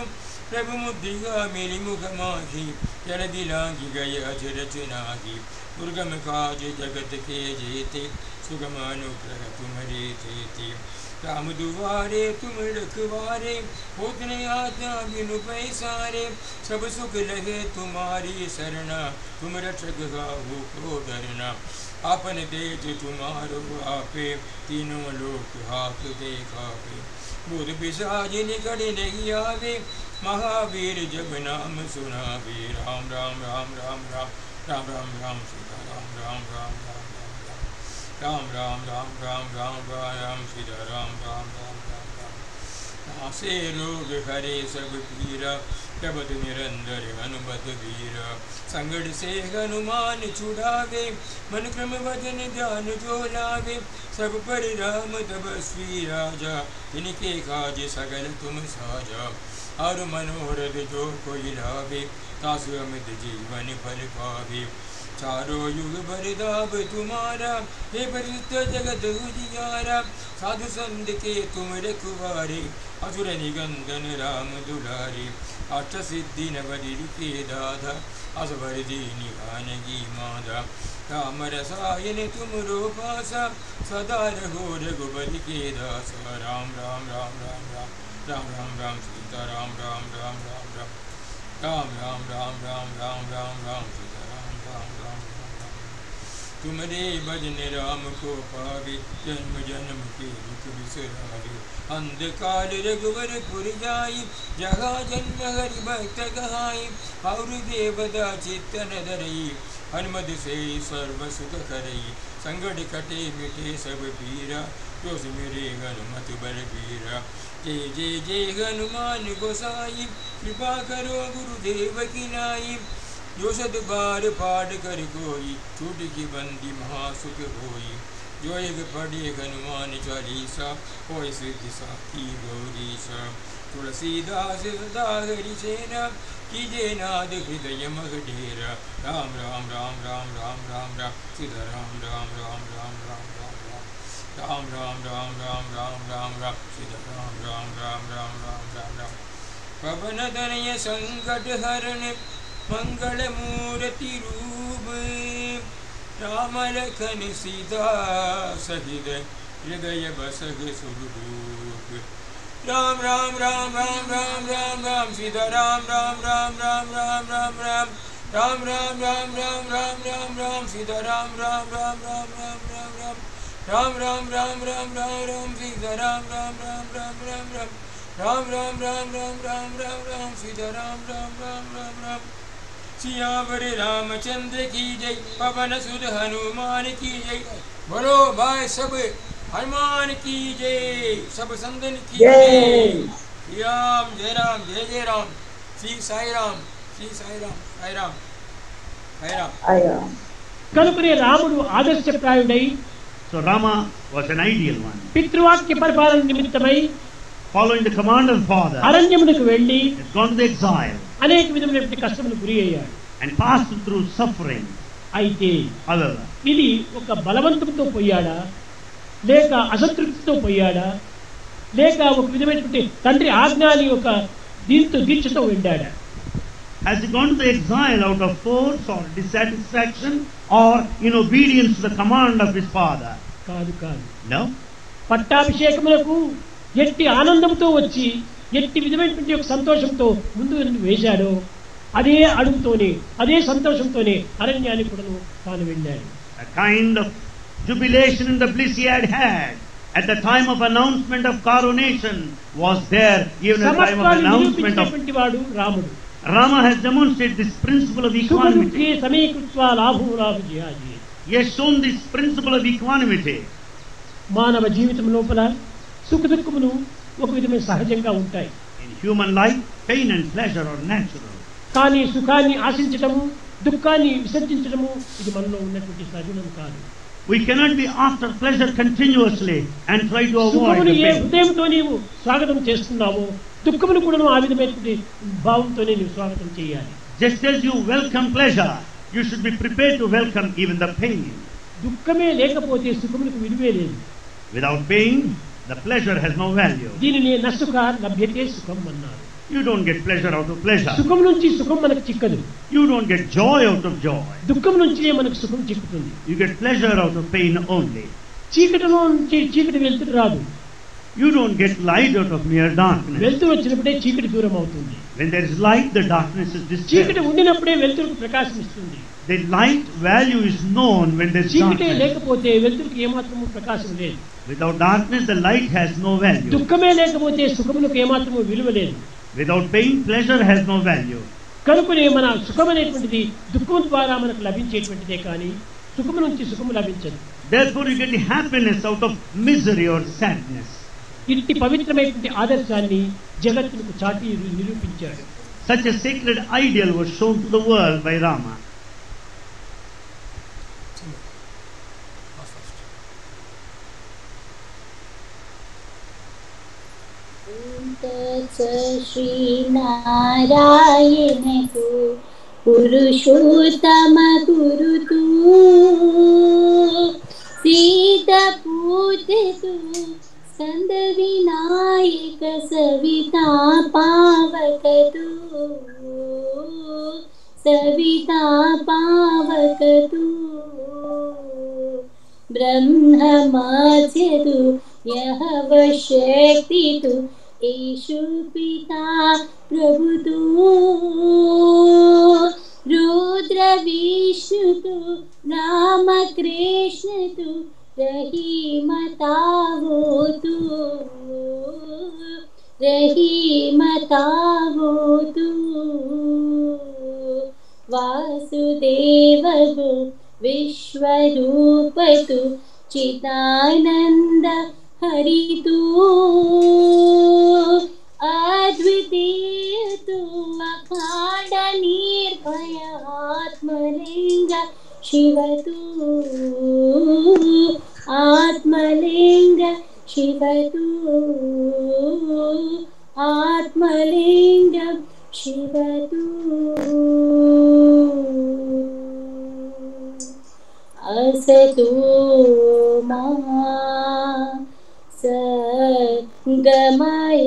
प्रभु मुद्रिका मेरी मुख माही जल दिलांगी गय अजर चुनागी दुर्गम काज जगत के जेते सुगम अनुग्रह तुम्हारे तेते राम दुआरे तुम रखवारे होतने आज्ञा बिनु पैसारे सब सुख लगे तुम्हारी शरणा तुम रक्षक गाहु को डरना आपन तेज तुम्हारो आपे तीनों लोक हाथ देखा बुध पिशाच निकट नहीं आवे महावीर जब नाम सुनावे राम राम राम राम राम राम राम राम सीता राम राम राम राम राम राम राम राम राम राम सीता राम राम राम राम राम। नासे रोग हरे सब पीरा जबत निरंतर हनुमत वीरा संगड़ से हनुमान छुड़ावे मन क्रम वचन ध्यान जो लावे सब पर राम तपस्वी राजा इनके काज सगल तुम साजा और मनोरथ जो कोई लावे तासु अमित जीवन फल पावे चारों युग परिताप तुम्हारा, हे परिशुद्ध जगत उजियारा। साधु संत के तुम रखवारे, असुर निकंदन राम दुलारे। अष्ट सिद्धि नवदि के दादा, असवर दीनि की मादा। राम रसायन तुम रोपासा, सदा रहो रघुबर के दासा। राम राम राम राम राम राम राम राम सीता राम राम राम राम राम राम राम राम राम राम राम राम सीता राम राम राम राम। तुमरे भजन राम को पावे, जन्म जन्म के दुख बिसरावे। अंधकार रघुवर पुर जाई, जहाँ जन्म हरि भक्त कहाई। और देवदा चित्तन धरई, हनुमत से सर्व सुख करई। संकट कटे मिटे सब पीरा, जो मेरे हनुमत बलबीरा। जय जय जय हनुमान गोसाई, कृपा करो गुरुदेव की नाई। जो सद बार पाठ कर कोई, छूट की बंदी महासुख होई। जो एक पढ़े हनुमान चालीसा, होय सिद्धि साखी गौरीसा। तुलसीदास सदा हरि सेना, कीजे नाद हृदय मग डेरा। राम राम राम राम राम राम राम सीता राम राम राम राम राम राम राम राम राम राम राम राम राम सीता राम राम राम राम राम राम राम। पवन तनय संकट हरण, मंगल मूर्ति रूप। राम लखन सीता सहित, हृदय बसग सुरभूप। राम राम राम राम राम राम राम सीता राम राम राम राम राम राम राम। राम राम राम राम राम राम राम सीता राम राम राम राम राम राम राम। राम राम राम राम राम राम सीता राम राम राम राम राम राम। राम राम राम राम राम राम राम सीता राम राम राम राम राम। सियावर रामचंद्र की जय, पवन सुत हनुमान की जय। बोलो भाई सब हनुमान की जय, सब संतन की जय। राम जय राम जय जय राम। श्री साई राम श्री साई राम साई राम साई राम। కనుకనే రాముడు ఆదర్శప్రాయుడై, so Rama was an ideal one, పితృవాక్య పరిపాలన నిమిత్తమై following the command of father, అరణ్యమునకు వెళ్ళి has gone to the exile అనేక విధమైనటువంటి కష్టములకు గురి అయ్యాడు and passed through suffering. అయితే However, ఇది ఒక బలవంతంతో పోయాడా, లేక అసంతృప్తితో పోయాడా, లేక ఒక విధమైనటువంటి తండ్రి ఆజ్ఞాని ఒక దీక్షతో వెళ్ళాడా? has he gone to the exile out of force or dissatisfaction or in obedience to the command of his father? కాదు కాదు. No. పట్టాభిషేకములకు ఎట్టి ఆనందంతో వచ్చి ఎట్టి విధమైనటువంటి ఒక సంతోషంతో ముందు వేశాడో అదే అడుగుతోనే అదే సంతోషంతోనే అరణ్యానికి కూడా తాను వెళ్ళాడు. A kind of jubilation in the bliss he had at the time of announcement of coronation was there even at the time of announcement of వాడు రాముడు. Rama has demonstrated this principle of equanimity. He has shown this principle of equanimity. మానవ జీవితం లోపల సుఖ దుఃఖములు ఒక విధమైన సహజంగా ఉంటాయి. In human life, pain and pleasure are natural. కానీ సుఖాన్ని ఆశించడము, దుఃఖాన్ని విసర్జించడము ఇది మనలో ఉన్నటువంటి సహజం కాదు. We cannot be after pleasure continuously and try to avoid the pain. హృదయంతో నీవు స్వాగతం చేస్తున్నావు, దుఃఖమును కూడా ఆ విధమైనటువంటి భావంతోనే నీవు స్వాగతం చేయాలి. Just as you welcome pleasure, you should be prepared to welcome even the pain. దుఃఖమే లేకపోతే సుఖములకు విలువే లేదు. Without pain, the pleasure has no value. దీనిని నసుఖ లభ్యతే సుఖం అన్నారు. You don't get pleasure out of pleasure. సుఖం నుంచి సుఖం మనకు చిక్కదు. You don't get joy out of joy. దుఃఖం నుంచినే మనకు సుఖం చిక్కుతుంది. You get pleasure out of pain only. చీకటిలో నుంచి చీకటి వెలుతురు రాదు. You don't get light out of mere darkness. వెలుతురు వచ్చినప్పుడే చీకటి దూరం అవుతుంది. When there is light, the darkness is dispelled. చీకటి ఉండినప్పుడే వెలుతురుకు ప్రకాశం ఇస్తుంది. The light value is known when there is darkness. చీకటి లేకపోతే వెలుతురుకు ఏమాత్రము ప్రకాశం లేదు. Without darkness, the light has no value. దుఃఖమే లేకపోతే సుఖములకు ఏమాత్రము విలువ లేదు. Without pain, pleasure has no value. కనుకనే మన సుఖం అనేటువంటిది దుఃఖం ద్వారా మనకు లభించేటువంటిదే కానీ సుఖము నుంచి సుఖము లభించదు. Therefore, you get the happiness out of misery or sadness. ఇట్టి పవిత్రమైనటువంటి ఆదర్శాన్ని జగత్తుకు చాటి నిరూపించాడు. Such a sacred ideal was shown to the world by Rama. Shri Narayana को पुरुषोत्तम कुरुतु सीतपूजितु स्कंद विनायक सविता पावकतु सविता पावकतु ब्रह्ममास्यतु यः वशक्तितु येषु पिता प्रभुतु रुद्रविष्णुतु रामकृष्णतु रहीमतावोतु रहीमतावोतु वासुदेवगु विश्वरूपतु चिदानन्द हरितु अद्वितीयतु अखण्ड निर्भय आत्मलिंग शिवतु आत्मलिंग शिवतु आत्मलिंग शिवतु असतु मा सद्गमय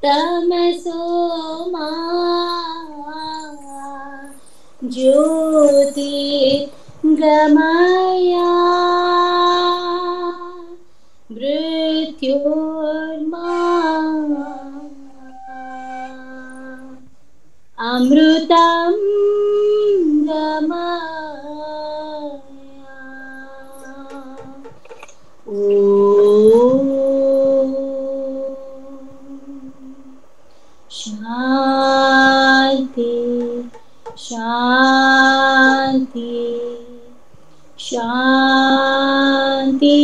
तमसो मा ज्योतिर्गमय मृत्योर्मा अमृतं गमय शांति शांति शांति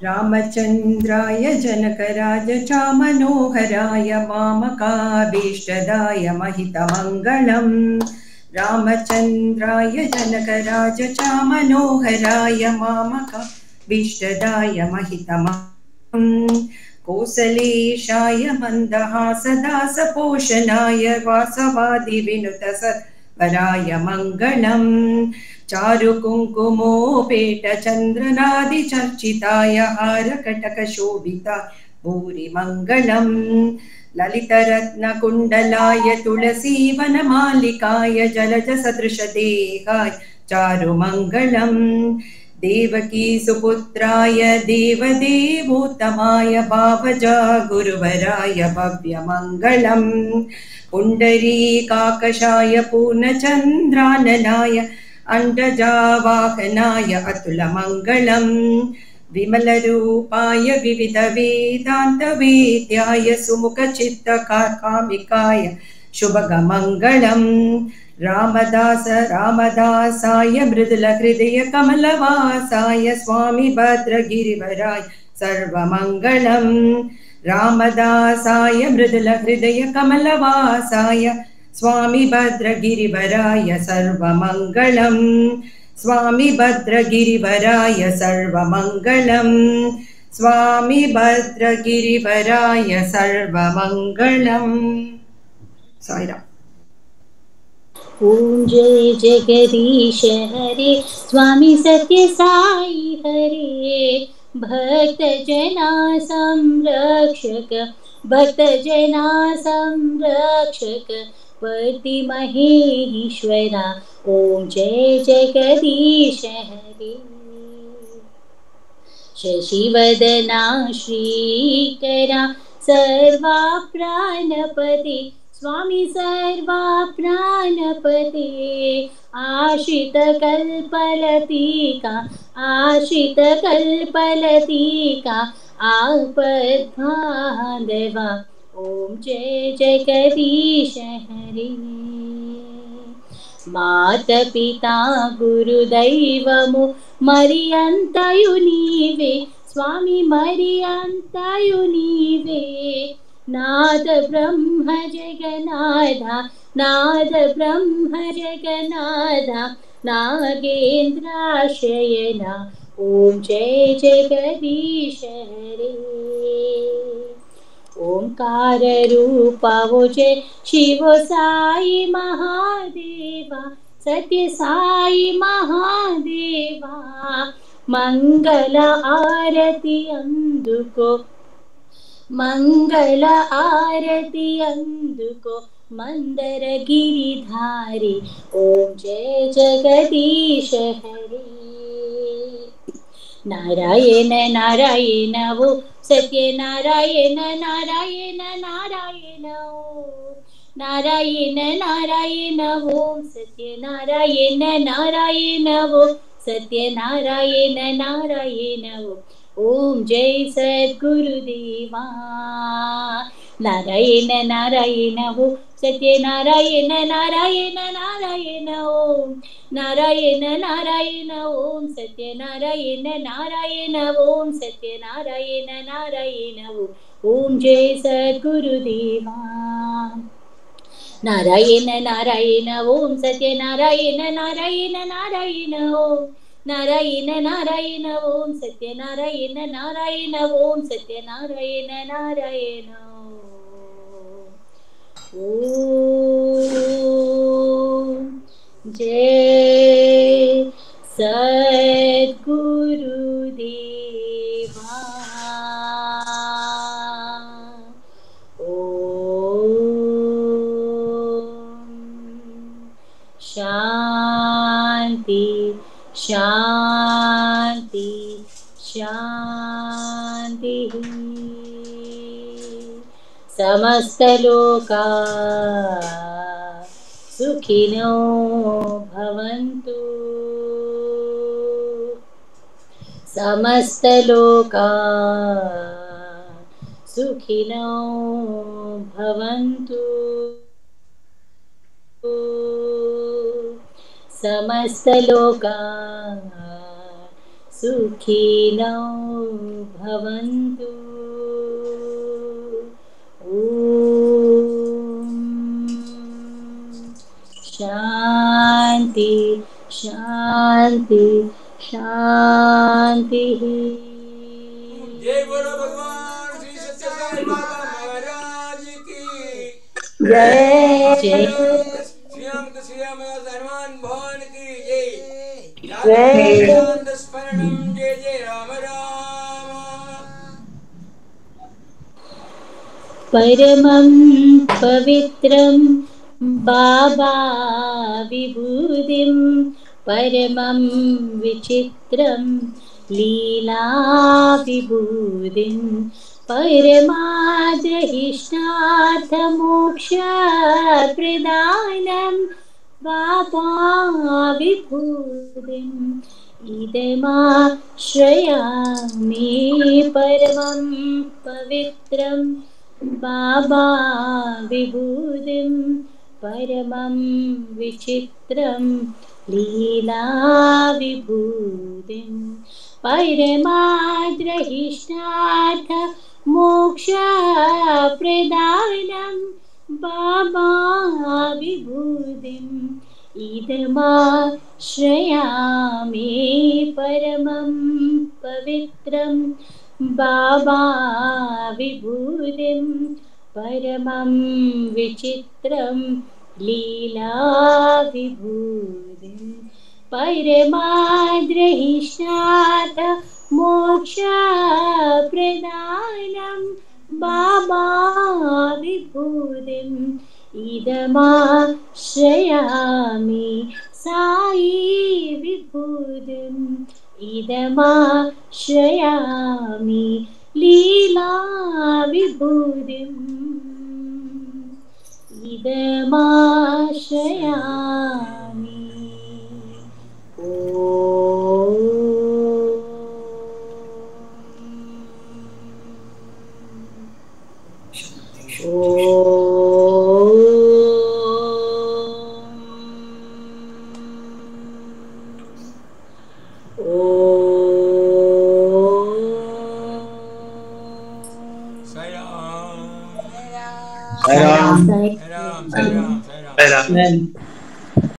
रामचंद्राय जनकराज चामनोहराय मामकाभीष्टदाय महितमङ्गलम् रामचंद्राय जनकराज चामनोहराय मामकाभीष्टदाय महितमङ्गलम् कोसलेशाय मन्दहासदासपोषणाय वासवादिविनुतसत्वराय मङ्गलम् चारुकुङ्कुमोपेट चन्द्रनादि चर्चिताय हारकटकशोभिता भूरिमङ्गलम् ललितरत्नकुण्डलाय तुलसीवनमालिकाय जलजसदृशदेहाय चारुमङ्गलम् देवकी सुपुत्राय देवदेवोत्तमाय भावजा गुरुवराय भव्यमङ्गलम् पुण्डरीकाकशाय पूर्णचन्द्राननाय अण्डजावाहनाय अतुलमङ्गलम् विमलरूपाय विविधवेदान्तवेद्याय सुमुखचित्तकामिकाय शुभगमङ्गलम् रामदासाय मृदुलहृदय कमलवासाय स्वामी भद्रगिरिवराय सर्वमङ्गलम् रामदासाय मृदुलहृदय कमलवासाय स्वामी भद्रगिरिवराय सर्वमङ्गलम् स्वामी भद्रगिरिवराय सर्वमङ्गलम् स्वामी भद्रगिरिवराय सर्वमङ्गलम् साईराम। ओम जय जगदीश हरे स्वामी सत्य साई हरे भक्त जना संरक्षक भक्त जना संरक्षक पति महेश्वरा ओम जय जगदीश हरे शशिवदना श्रीकरा सर्वा प्राणपते स्वामी सर्वा प्राणपते आश्रितकल्पलतिका आश्रितकल्पलतिका आपद्बान्धवा ओम जय जगदीश हरे माता पिता गुरुदैवमु मरियंतयु नीवे स्वामी मरियंतयु नीवे नाद ब्रह्म जगन्नाथा नाद ब्रह्म जगन्नाथा नागेन्द्राशयना ओम जय जगदीश हरे ओंकार रूपा वो जय शिव साई महादेवा सत्य साई महादेवा मंगल आरती अंदुको मंगल आरती अंदुको मंदर गिरिधारी ओम जय जगदीश हरे नारायण नारायण वो सत्य नारायण नारायण नारायण नारायण नारायण वो सत्य नारायण नारायण वो सत्य नारायण नारायण वो ओम जय सद्गुरुदेवा नारायण नारायण वो सत्य नारायण नारायण नारायण ओम नारायण नारायण ओम सत्य नारायण नारायण ओम सत्य नारायण नारायण ओम जय सद्गुरुदेवा नारायण नारायण ओम सत्य नारायण नारायण नारायण ओम नारायण नारायण ओम सत्य नारायण नारायण ओम सत्य नारायण नारायण ओम जय सद्गुरुदेवा शांति शांति शांति समस्त लोका सुखिनो भवन्तु समस्त लोका सुखिनो भवन्तु समस्त लोका सुखिनो भवन्तु शांति शांति शांति जय बोलो भगवान श्री सत्य साई बाबा महाराज की जय जय श्री राम हनुमान भगवान की जय जय स्मरणम जय जय राम राम परमं पवित्रं बाबा विभूतिं परमं विचित्रं लीला विभूतिं परमादहिष्टार्थमोक्षप्रदानं बाबा विभूतिम् इदमाश्रयामि परमं पवित्रं बाबा विभूतिं परमं विचित्रं लीला विभूतिं परमाद्रहिष्टार्थ मोक्षप्रदानं बाबा विभूतिम् इदमाश्रयामि परमं पवित्रं बाबा विभूतिं परमं विचित्रं लीला विभूतिं परमाद्रहिष्टार्थ मोक्षप्रदानं बाबा विभूतिम् इदमाश्रयामि साई विभूतिम् इदमाश्रयामि लीला विभूतिम् इदमाश्रयामि Sai Ram. Sai Ram.